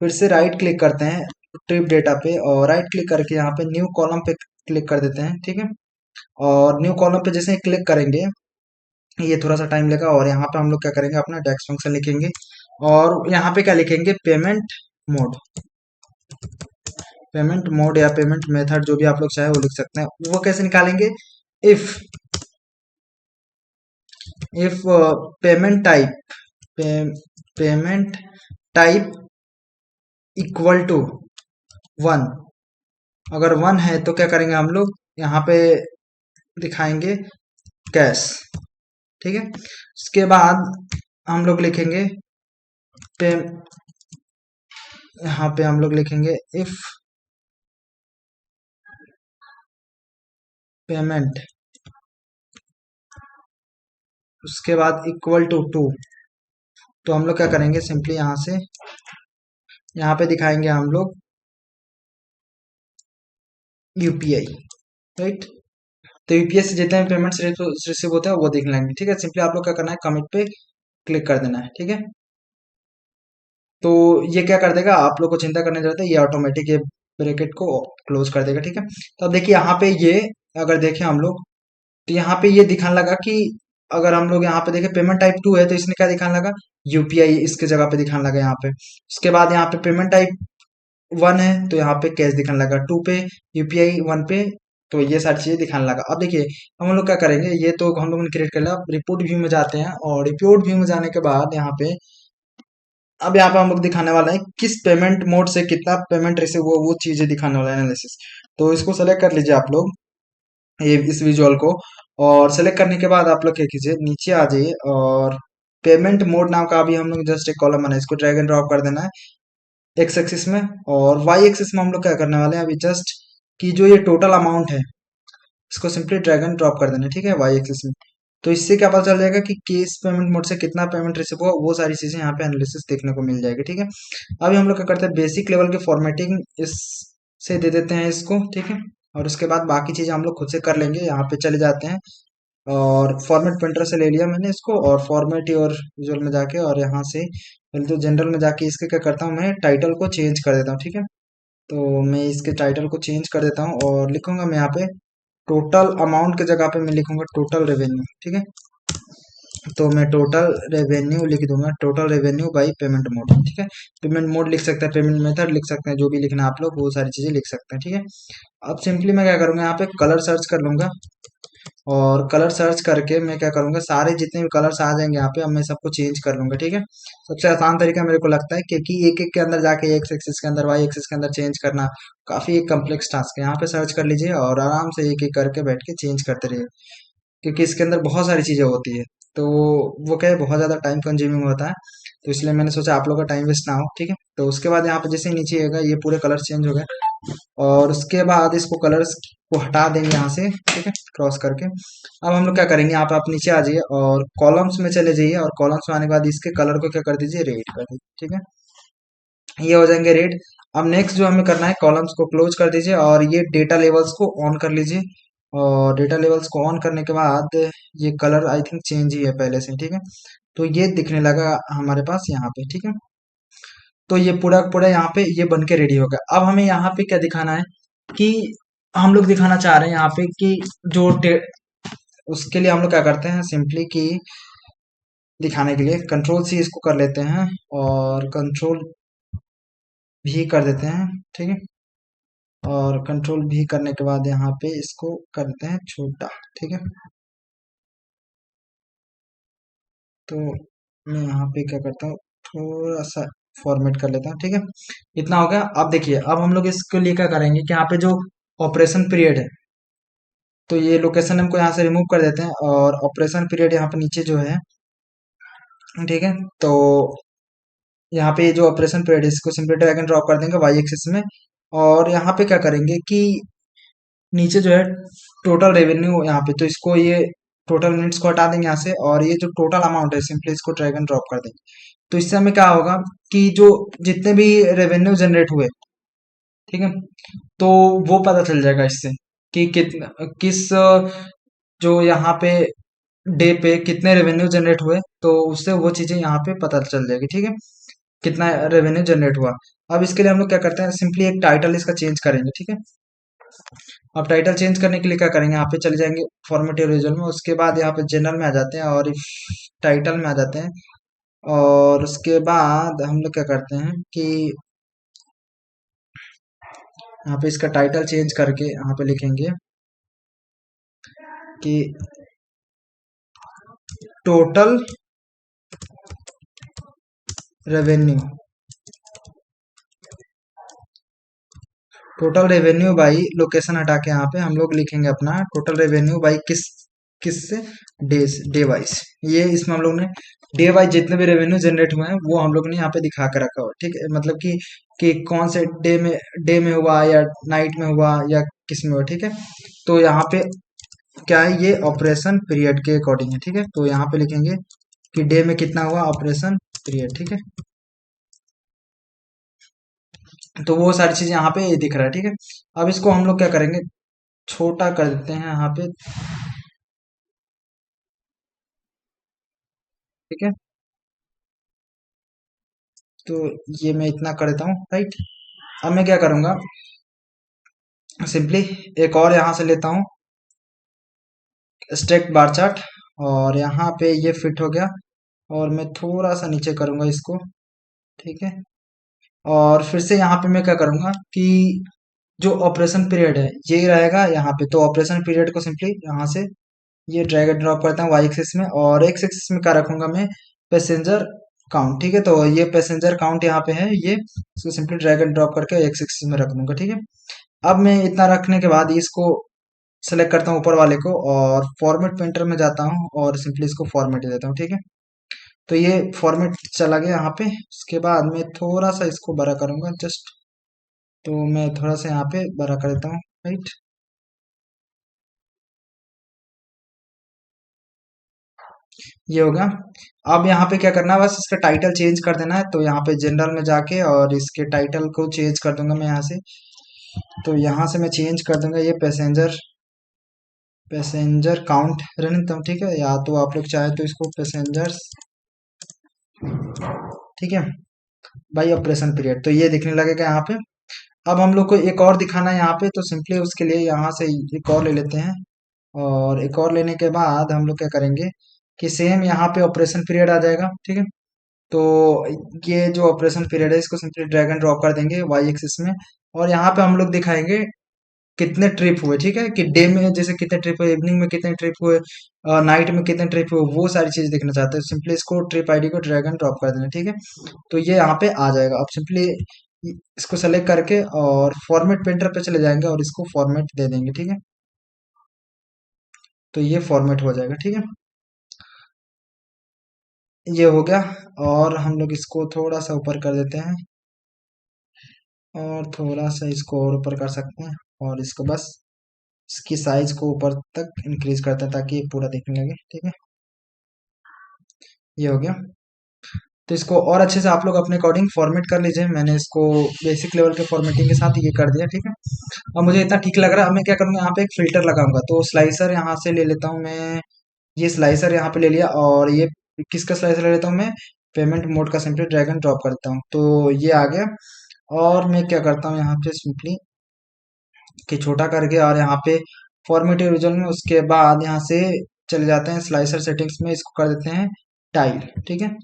फिर से राइट क्लिक करते हैं ट्रिप डेटा पे, और राइट क्लिक करके यहाँ पे न्यू कॉलम पे क्लिक कर देते हैं, ठीक है। और न्यू कॉलम पे जैसे ही क्लिक करेंगे ये थोड़ा सा टाइम लेगा। और यहाँ पे हम लोग क्या करेंगे, अपना डेक्स फंक्शन लिखेंगे और यहाँ पे क्या लिखेंगे, पेमेंट मोड। पेमेंट मोड या पेमेंट मेथड जो भी आप लोग चाहे वो लिख सकते हैं। वो कैसे निकालेंगे, if if payment type payment type equal to 1, अगर 1 है तो क्या करेंगे हम लोग, यहाँ पे दिखाएंगे कैश। ठीक है, उसके बाद हम लोग लिखेंगे पे यहाँ पे हम लोग लिखेंगे इफ पेमेंट, उसके बाद इक्वल टू 2। तो हम लोग क्या करेंगे, सिंपली यहाँ से यहाँ पे दिखाएंगे हम लोग यूपीआई, राइट। तो यूपीआई से जितने पेमेंट्स रिसीव होते हैं वो देख लेंगे। ठीक है, सिंपली आप लोग क्या करना है, कमिट पे क्लिक कर देना है। ठीक है, तो ये क्या कर देगा, आप लोग को चिंता करने की जरूरत है, ये ऑटोमेटिक ये ब्रैकेट को क्लोज कर देगा। ठीक है, तो अब देखिए यहाँ पे ये, अगर देखें हम लोग, तो यहाँ पे ये दिखाने लगा कि अगर हम लोग यहाँ पे देखें पेमेंट टाइप 2 है तो इसने क्या दिखाने लगा, यूपीआई इसके जगह पे दिखाने लगा यहाँ पे। उसके बाद यहाँ पे पेमेंट टाइप 1 है तो यहाँ पे कैश दिखाने लगा, 2 पे यूपीआई, 1 पे, तो ये सारी चीजें दिखाने लगा। अब देखिए हम लोग क्या करेंगे, ये तो हम लोगों ने क्रिएट कर लिया। रिपोर्ट व्यू में जाते हैं और रिपोर्ट व्यू में जाने के बाद यहाँ पे, अब यहाँ पे हम लोग दिखाने वाला है किस पेमेंट मोड से कितना पेमेंट रिसीव हुआ, वो चीजें दिखाने वाला है, एनालिसिस। तो इसको सेलेक्ट कर लीजिए आप लोग, ये इस विजुअल को। और सेलेक्ट करने के बाद आप लोग क्या कीजिए, नीचे आ जाइए और पेमेंट मोड नाम का अभी हम लोग जस्ट एक कॉलम बना है, इसको ड्रैग एंड ड्रॉप कर देना है एक्स एक्सिस में। और वाई एक्सिस में हम लोग क्या करने वाले हैं अभी, जस्ट कि जो ये टोटल अमाउंट है इसको सिंपली ड्रैग एंड ड्रॉप कर देना है। ठीक है, वाई एक्सिस में। तो इससे क्या पता चल जाएगा कि किस पेमेंट मोड से कितना पेमेंट रिसीव हुआ, वो सारी चीजें यहाँ पे एनालिसिस देखने को मिल जाएगी। ठीक है, अभी हम लोग क्या करते हैं, बेसिक लेवल की फॉर्मेटिंग इस से दे देते हैं इसको। ठीक है, और उसके बाद बाकी चीजें हम लोग खुद से कर लेंगे। यहाँ पे चले जाते हैं और फॉर्मेट पेंटर से ले लिया मैंने इसको, और फॉर्मेट और विजुअल में जाके, और यहाँ से पहले तो जनरल में जाके इसके क्या करता हूँ, मैं टाइटल को चेंज कर देता हूँ। ठीक है, तो मैं इसके टाइटल को चेंज कर देता हूँ और लिखूंगा मैं यहाँ पे टोटल अमाउंट की जगह पे मैं लिखूंगा टोटल रेवेन्यू। ठीक है, तो मैं टोटल रेवेन्यू लिख दूंगा, total revenue by payment mode. ठीक है, पेमेंट मोड लिख सकते हैं, पेमेंट मेथड लिख सकते हैं, जो भी लिखना है आप लोग वो सारी चीजें लिख सकते हैं। ठीक है, अब सिंपली मैं क्या करूंगा, यहाँ पे कलर सर्च कर लूंगा और कलर सर्च करके मैं क्या करूंगा, सारे जितने भी कलर्स आ जाएंगे यहाँ पे, अब मैं सबको चेंज कर लूंगा। ठीक है, सबसे आसान तरीका मेरे को लगता है, क्योंकि एक एक के अंदर जाके एक्स एक्सिस के अंदर, वाई एक्सिस के अंदर चेंज करना काफी एक कम्प्लेक्स टास्क है। यहाँ पे सर्च कर लीजिए और आराम से एक एक करके बैठ के चेंज करते रहिए, क्योंकि इसके अंदर बहुत सारी चीजें होती है। तो वो क्या है, बहुत ज्यादा टाइम कंज्यूमिंग होता है, तो इसलिए मैंने सोचा आप लोग का टाइम वेस्ट ना हो। ठीक है, तो उसके बाद यहाँ पे जैसे ही नीचे आएगा ये पूरे कलर चेंज हो गए, और उसके बाद इसको कलर्स को हटा देंगे यहाँ से। ठीक है, क्रॉस करके अब हम लोग क्या करेंगे, यहाँ पे आप नीचे आ जाइए और कॉलम्स में चले जाइए, और कॉलम्स में आने के बाद इसके कलर को क्या कर दीजिए, रेड कर दीजिए। ठीक है, ये हो जाएंगे रेड। अब नेक्स्ट जो हमें करना है, कॉलम्स को क्लोज कर दीजिए और ये डेटा लेवल्स को ऑन कर लीजिए। और डेटा लेवल्स को ऑन करने के बाद ये कलर आई थिंक चेंज ही है पहले से। ठीक है, तो ये दिखने लगा हमारे पास यहाँ पे। ठीक है, तो ये पूरा पूरा यहाँ पे ये बन के रेडी हो गया। अब हमें यहाँ पे क्या दिखाना है कि हम लोग दिखाना चाह रहे हैं यहाँ पे कि जो उसके लिए हम लोग क्या करते हैं, सिंपली कि दिखाने के लिए कंट्रोल सी इसको कर लेते हैं और कंट्रोल भी कर देते हैं। ठीक है, और कंट्रोल भी करने के बाद यहाँ पे इसको कर देते हैं छोटा। ठीक है, तो मैं यहाँ पे क्या करता हूँ, थोड़ा सा फॉर्मेट कर लेता हूँ। ठीक है, इतना हो गया। अब देखिए, अब हम लोग इसके लिए क्या करेंगे कि यहाँ पे जो ऑपरेशन पीरियड है, तो ये लोकेशन हमको यहाँ से रिमूव कर देते हैं और ऑपरेशन पीरियड यहाँ पे नीचे जो है, ठीक है, तो यहाँ पे जो ऑपरेशन पीरियड है इसको सिंपली ड्रैग एंड ड्रॉप कर देंगे वाई एक्सिस में। और यहाँ पे क्या करेंगे कि नीचे जो है टोटल रेवेन्यू यहाँ पे, तो इसको ये टोटल मिनट्स को हटा देंगे यहाँ से, और ये जो टोटल अमाउंट है सिंपली इसको ड्रैग एंड ड्रॉप कर देंगे। तो इससे हमें क्या होगा कि जो जितने भी रेवेन्यू जनरेट हुए, ठीक है, तो वो पता चल जाएगा इससे कि कितना किस जो यहाँ पे डे पे कितने रेवेन्यू जनरेट हुए, तो उससे वो चीजें यहाँ पे पता चल जाएगी। ठीक है, कितना रेवेन्यू जनरेट हुआ। अब इसके लिए हम लोग क्या करते हैं, सिंपली एक टाइटल इसका चेंज करेंगे। ठीक है, अब टाइटल चेंज करने के लिए क्या करेंगे, यहाँ पे चले जाएंगे फॉर्मेट ओरिजिनल में, उसके बाद यहाँ पे जनरल में आ जाते हैं और टाइटल में आ जाते हैं। और उसके बाद हम लोग क्या करते हैं कि यहाँ पे इसका टाइटल चेंज करके यहाँ पे लिखेंगे कि total revenue, total revenue by location हटा के यहाँ पे हम लोग लिखेंगे अपना टोटल रेवेन्यू बाई किस से, डेज, डे वाइज। ये इसमें हम लोग ने डे वाइज जितने भी रेवेन्यू जनरेट हुए हैं वो हम लोग ने यहाँ पे दिखा के रखा हुआ है, ठीक है, मतलब कि कौन से डे में हुआ या नाइट में हुआ या किस में हुआ, ठीक है। तो यहाँ पे क्या है, ये ऑपरेशन पीरियड के अकॉर्डिंग है, ठीक है। तो यहाँ पे लिखेंगे कि डे में कितना हुआ ऑपरेशन पीरियड, ठीक है। तो वो सारी चीजें यहाँ पे दिख रहा है, ठीक है। अब इसको हम लोग क्या करेंगे, छोटा कर देते हैं यहाँ पे, ठीक है। तो ये मैं इतना कर देता हूँ, राइट। अब मैं क्या करूँगा, सिंपली एक और यहाँ से लेता हूँ स्टेक बार चार्ट, और यहाँ पे ये फिट हो गया, और मैं थोड़ा सा नीचे करूँगा इसको, ठीक है। और फिर से यहाँ पे मैं क्या करूँगा कि जो ऑपरेशन पीरियड है ये रहेगा यहाँ पे, तो ऑपरेशन पीरियड को सिंपली यहाँ से ये ड्रैग एंड ड्रॉप करता हूँ वाई एक्सिस में, और एक्स एक्सिस में क्या रखूंगा मैं, पैसेंजर काउंट, ठीक है। तो ये पैसेंजर काउंट यहाँ पे है, ये इसको सिंपली ड्रैग एंड ड्रॉप करके एक्स एक्सिस में रख दूंगा, ठीक है। अब मैं इतना रखने के बाद इसको सेलेक्ट करता हूँ ऊपर वाले को, और फॉर्मेट पेंटर में जाता हूँ और सिंपली इसको फॉर्मेट दे देता हूँ, ठीक है। तो ये फॉर्मेट चला गया यहाँ पे। उसके बाद मैं थोड़ा सा इसको बड़ा करूंगा जस्ट, तो मैं थोड़ा सा यहाँ पे बड़ा कर देता हूँ, राइट। ये होगा। अब यहाँ पे क्या करना है, बस इसका टाइटल चेंज कर देना है, तो यहाँ पे जनरल में जाके और इसके टाइटल को चेंज कर दूंगा मैं यहाँ से। तो यहाँ से मैं चेंज कर दूंगा ये पैसेंजर काउंट रहने देता हूँ, ठीक है। या तो आप लोग चाहे तो इसको पैसेंजर्स, ठीक है, बाई ऑपरेशन पीरियड, तो ये दिखने लगेगा यहाँ पे। अब हम लोग को एक और दिखाना है यहाँ पे, तो सिंपली उसके लिए यहाँ से एक और ले लेते हैं, और एक और लेने के बाद हम लोग क्या करेंगे कि सेम यहाँ पे ऑपरेशन पीरियड आ जाएगा, ठीक है। तो ये जो ऑपरेशन पीरियड है इसको सिंपली ड्रैग एंड ड्रॉप कर देंगे वाई एक्सिस में, और यहाँ पे हम लोग दिखाएंगे कितने ट्रिप हुए, ठीक है, कि डे में जैसे कितने ट्रिप हुए, इवनिंग में कितने ट्रिप हुए, नाइट में कितने ट्रिप हुए, वो सारी चीज देखना चाहते हैं। सिंपली इसको ट्रिप आईडी को ड्रैग एंड ड्रॉप कर देना, ठीक है। तो ये यहाँ पे आ जाएगा। अब सिंपली इसको सेलेक्ट करके और फॉर्मेट पेंटर पे चले जाएंगे और इसको फॉर्मेट दे देंगे, ठीक है। तो ये फॉर्मेट हो जाएगा, ठीक है। ये हो गया। और हम लोग इसको थोड़ा सा ऊपर कर देते हैं, और थोड़ा सा इसको और ऊपर कर सकते हैं, और इसको बस इसकी साइज को ऊपर तक इंक्रीज करते हैं ताकि ये पूरा दिखने लगे, ठीक है। ये हो गया। तो इसको और अच्छे से आप लोग अपने अकॉर्डिंग फॉर्मेट कर लीजिए। मैंने इसको बेसिक लेवल के फॉर्मेटिंग के साथ ये कर दिया, ठीक है। अब मुझे इतना ठीक लग रहा है। अब मैं क्या करूँगा, यहाँ पे एक फिल्टर लगाऊंगा, तो स्लाइसर यहाँ से ले लेता हूँ मैं। ये स्लाइसर यहाँ पे ले लिया, और ये किसका स्लाइसर ले लेता हूँ मैं, पेमेंट मोड का, सिंपली ड्रैग एंड ड्रॉप करता हूँ, तो ये आ गया। और मैं क्या करता हूँ यहाँ पे सिंपली कि छोटा करके, और यहाँ पे फॉर्मेट ओरिजिनल में, उसके बाद यहाँ से चले जाते हैं स्लाइसर सेटिंग्स में, इसको कर देते हैं टाइल, ठीक है।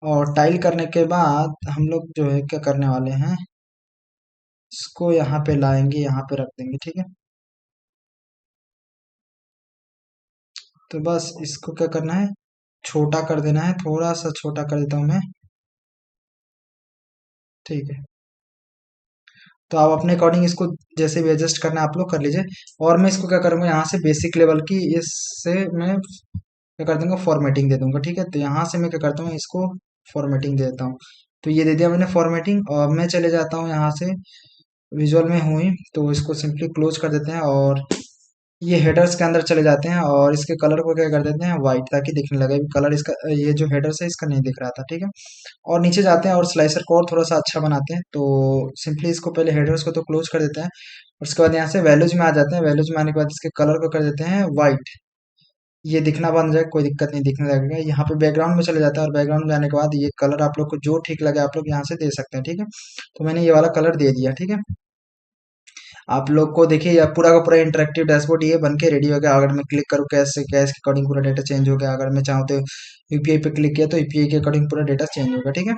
और टाइल करने के बाद हम लोग जो है क्या करने वाले हैं, इसको यहाँ पे लाएंगे, यहाँ पे रख देंगे, ठीक है। तो बस इसको क्या करना है, छोटा कर देना है, थोड़ा सा छोटा कर देता हूँ मैं, ठीक है। तो आप अपने अकॉर्डिंग इसको जैसे भी एडजस्ट करना है आप लोग कर लीजिए। और मैं इसको क्या करूँगा, यहाँ से बेसिक लेवल की इससे मैं क्या कर दूंगा, फॉर्मेटिंग दे दूंगा, ठीक है। तो यहाँ से मैं क्या करता हूँ, इसको फॉर्मेटिंग दे देता हूँ। तो ये दे दिया मैंने फॉर्मेटिंग, और मैं चले जाता हूँ यहाँ से विजुअल में हुई, तो इसको सिंपली क्लोज कर देते हैं, और ये हेडर्स के अंदर चले जाते हैं, और इसके कलर को क्या कर देते हैं, वाइट, ताकि दिखने लगे। कलर इसका, ये जो हेडर्स है इसका नहीं दिख रहा था, ठीक है। और नीचे जाते हैं और स्लाइसर को और थोड़ा सा अच्छा बनाते हैं, तो सिंपली इसको पहले हेडर्स को तो क्लोज कर देते हैं, और उसके बाद यहाँ से वैल्यूज में आ जाते हैं। वैल्यूज में आने के बाद इसके कलर को कर देते हैं वाइट, ये दिखना बंद जाए, कोई दिक्कत नहीं, दिखने लगेगा। यहाँ पे बैकग्राउंड में चले जाता है, और बैकग्राउंड में आने के बाद ये कलर आप लोग को जो ठीक लगे आप लोग यहाँ से दे सकते हैं, ठीक है। तो मैंने ये वाला कलर दे दिया, ठीक है। आप लोग को देखिए यह पूरा का पूरा इंटरेक्टिव डैशबोर्ड ये बन के रेडी हो गया। अगर मैं क्लिक करूँ कैश से कैश के अकॉर्डिंग पूरा डेटा चेंज हो गया। अगर मैं चाहूँ तो यूपीआई पे क्लिक किया तो यूपीआई के अकॉर्डिंग पूरा डेटा चेंज होगा, ठीक है।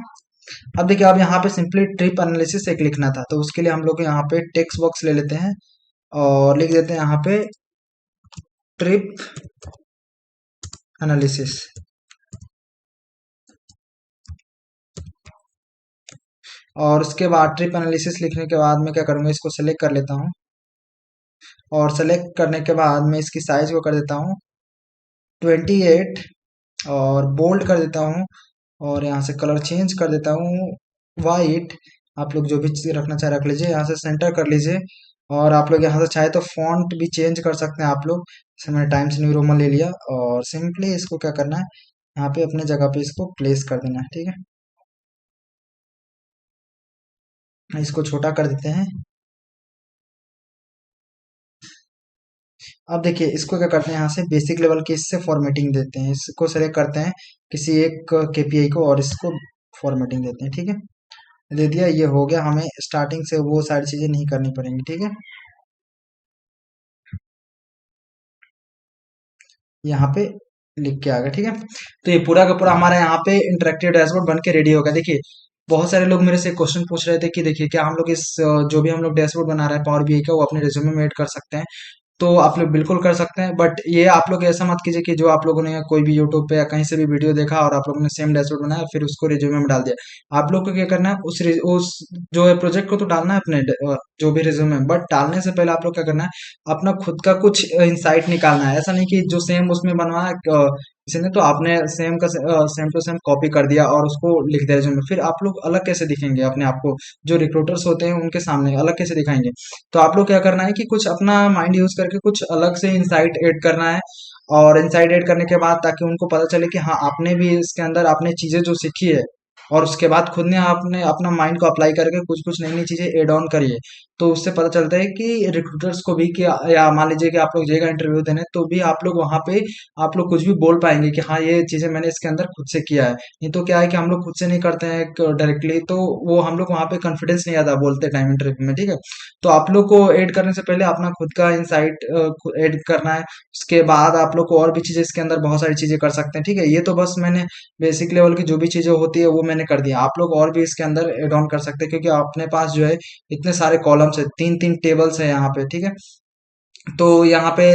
अब देखिए अब यहाँ पे सिंपली ट्रिप एनालिसिस एक लिखना था, तो उसके लिए हम लोग यहाँ पे टेक्स्ट बॉक्स ले लेते हैं और लिख देते हैं यहाँ पे ट्रिप एनालिसिस। और उसके बाद ट्रिप एनालिसिस लिखने के बाद मैं क्या करूँगा, इसको सेलेक्ट कर लेता हूँ और सेलेक्ट करने के बाद मैं इसकी साइज को कर देता हूँ 28 और बोल्ड कर देता हूँ और यहाँ से कलर चेंज कर देता हूँ वाइट। आप लोग जो भी चीज़ रखना चाहे रख लीजिए, यहाँ से सेंटर कर लीजिए। और आप लोग यहाँ से चाहे तो फॉन्ट भी चेंज कर सकते हैं आप लोग। जैसे मैंने टाइम्स न्यू रोमन ले लिया और सिंपली इसको क्या करना है, यहाँ पे अपने जगह पे इसको प्लेस कर देना है, ठीक है। इसको छोटा कर देते हैं। अब देखिए इसको क्या करते हैं, यहाँ से बेसिक लेवल की इससे फॉर्मेटिंग देते हैं। इसको सेलेक्ट करते हैं किसी एक केपीआई को और इसको फॉर्मेटिंग देते हैं, ठीक है। दे दिया, ये हो गया। हमें स्टार्टिंग से वो सारी चीजें नहीं करनी पड़ेंगी, ठीक है। यहाँ पे लिख के आ गया, ठीक है। तो ये पूरा का पूरा हमारा यहाँ पे इंटरेक्टिव डैशबोर्ड बन के रेडी होगा। देखिए बहुत सारे लोग मेरे से क्वेश्चन पूछ रहे थे कि देखिए क्या हम लोग इस जो भी हम लोग डैशबोर्ड बना रहे हैं पावर बीआई का, वो अपने रिज्यूमे में ऐड कर सकते हैं। तो आप लोग बिल्कुल कर सकते हैं, बट ये आप लोग ऐसा मत कीजिए कि जो आप लोगों ने कोई भी यूट्यूब पे या कहीं से भी वीडियो देखा और आप लोगों ने सेम डैशबोर्ड बनाया फिर उसको रिज्यूमे में डाल दिया। आप लोग को क्या करना है, उस जो है प्रोजेक्ट को तो डालना है अपने जो भी रिज्यूमे में, बट डालने से पहले आप लोग क्या करना है, अपना खुद का कुछ इंसाइट निकालना है। ऐसा नहीं कि जो सेम उसमें बनवाया किसी ने तो आपने सेम का सेम टू सेम कॉपी कर दिया और उसको लिख दिया रिज्यूमे में। फिर आप लोग अलग कैसे दिखेंगे अपने आप को, जो रिक्रूटर्स होते हैं उनके सामने अलग कैसे दिखाएंगे। तो आप लोग क्या करना है कि कुछ अपना माइंड यूज करके कुछ अलग से इंसाइट ऐड करना है। और इंसाइट ऐड करने के बाद ताकि उनको पता चले कि हाँ आपने भी इसके अंदर आपने चीजें जो सीखी है और उसके बाद खुद ने आपने अपना माइंड को अप्लाई करके कुछ कुछ नई नई चीजें एड ऑन करिए। तो उससे पता चलता है कि रिक्रूटर्स को भी कि या मान लीजिए कि आप लोग जाएगा इंटरव्यू देने तो भी आप लोग वहां पे आप लोग कुछ भी बोल पाएंगे कि हाँ ये चीजें मैंने इसके अंदर खुद से किया है। नहीं तो क्या है कि हम लोग खुद से नहीं करते हैं डायरेक्टली, तो वो हम लोग वहां पे कॉन्फिडेंस नहीं आता बोलते टाइम इंटरव्यू में, ठीक है। तो आप लोग को ऐड करने से पहले अपना खुद का इंसाइट ऐड करना है। उसके बाद आप लोग को और भी चीजें इसके अंदर बहुत सारी चीजें कर सकते हैं, ठीक है। ये तो बस मैंने बेसिक लेवल की जो भी चीजें होती है वो मैंने कर दिया। आप लोग और भी इसके अंदर एड ऑन कर सकते हैं क्योंकि अपने पास जो है इतने सारे कॉलम्स है, तीन तीन टेबल्स है यहाँ पे, ठीक है। तो यहाँ पे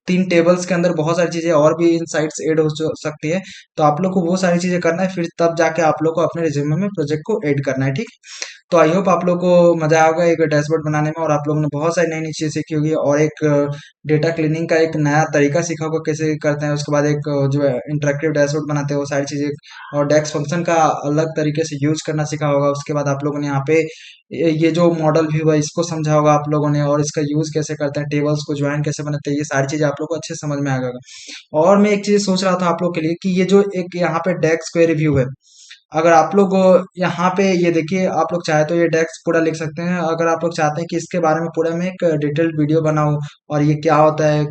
तीन टेबल्स के अंदर बहुत सारी चीजें और भी इनसाइट्स ऐड हो सकती है। तो आप लोग को वो सारी चीजें करना है, फिर तब जाके आप लोग को अपने रिज्यूमे में प्रोजेक्ट को ऐड करना है, ठीक है। तो आई होप आप लोग को मजा आएगा एक डैशबोर्ड बनाने में और आप लोगों ने बहुत सारी नई नई चीजें सीखी होगी और एक डेटा क्लीनिंग का एक नया तरीका सीखा होगा कैसे करते हैं। उसके बाद एक जो है इंटरेक्टिव डैशबोर्ड बनाते हैं वो सारी चीजें, और डेक्स फंक्शन का अलग तरीके से यूज करना सीखा होगा। उसके बाद आप लोगों ने यहाँ पे ये जो मॉडल व्यू है इसको समझा होगा आप लोगों ने, और इसका यूज कैसे करते हैं, टेबल्स को ज्वाइन कैसे बनाते हैं, ये सारी चीजें आप लोग को अच्छे से समझ में आ जाएगा। और मैं एक चीज सोच रहा था आप लोग के लिए कि ये जो एक यहाँ पे डेक्स क्वेरी व्यू है, अगर आप लोग यहाँ पे ये देखिए आप लोग चाहे तो ये डेक्स पूरा लिख सकते हैं। अगर आप लोग चाहते हैं कि इसके बारे में पूरा मैं एक डिटेल्ड वीडियो बनाऊं और ये क्या होता है,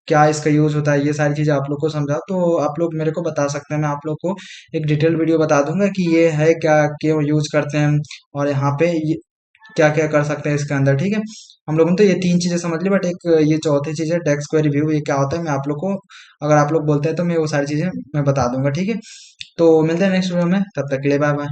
क्या इसका यूज होता है, ये सारी चीजें आप लोग को समझा, तो आप लोग मेरे को बता सकते हैं। मैं आप लोग को एक डिटेल्ड वीडियो बता दूंगा कि ये है क्या, क्यों यूज करते हैं और यहाँ पे क्या क्या कर सकते हैं इसके अंदर, ठीक है। हम लोगों ने तो ये तीन चीजें समझ ली, बट एक ये चौथी चीज है डेस्क क्वेरी व्यू, ये क्या होता है मैं आप लोग को, अगर आप लोग बोलते हैं तो मैं वो सारी चीजें मैं बता दूंगा, ठीक है। तो मिलते हैं नेक्स्ट वीडियो में, तब तक के लिए बाय बाय।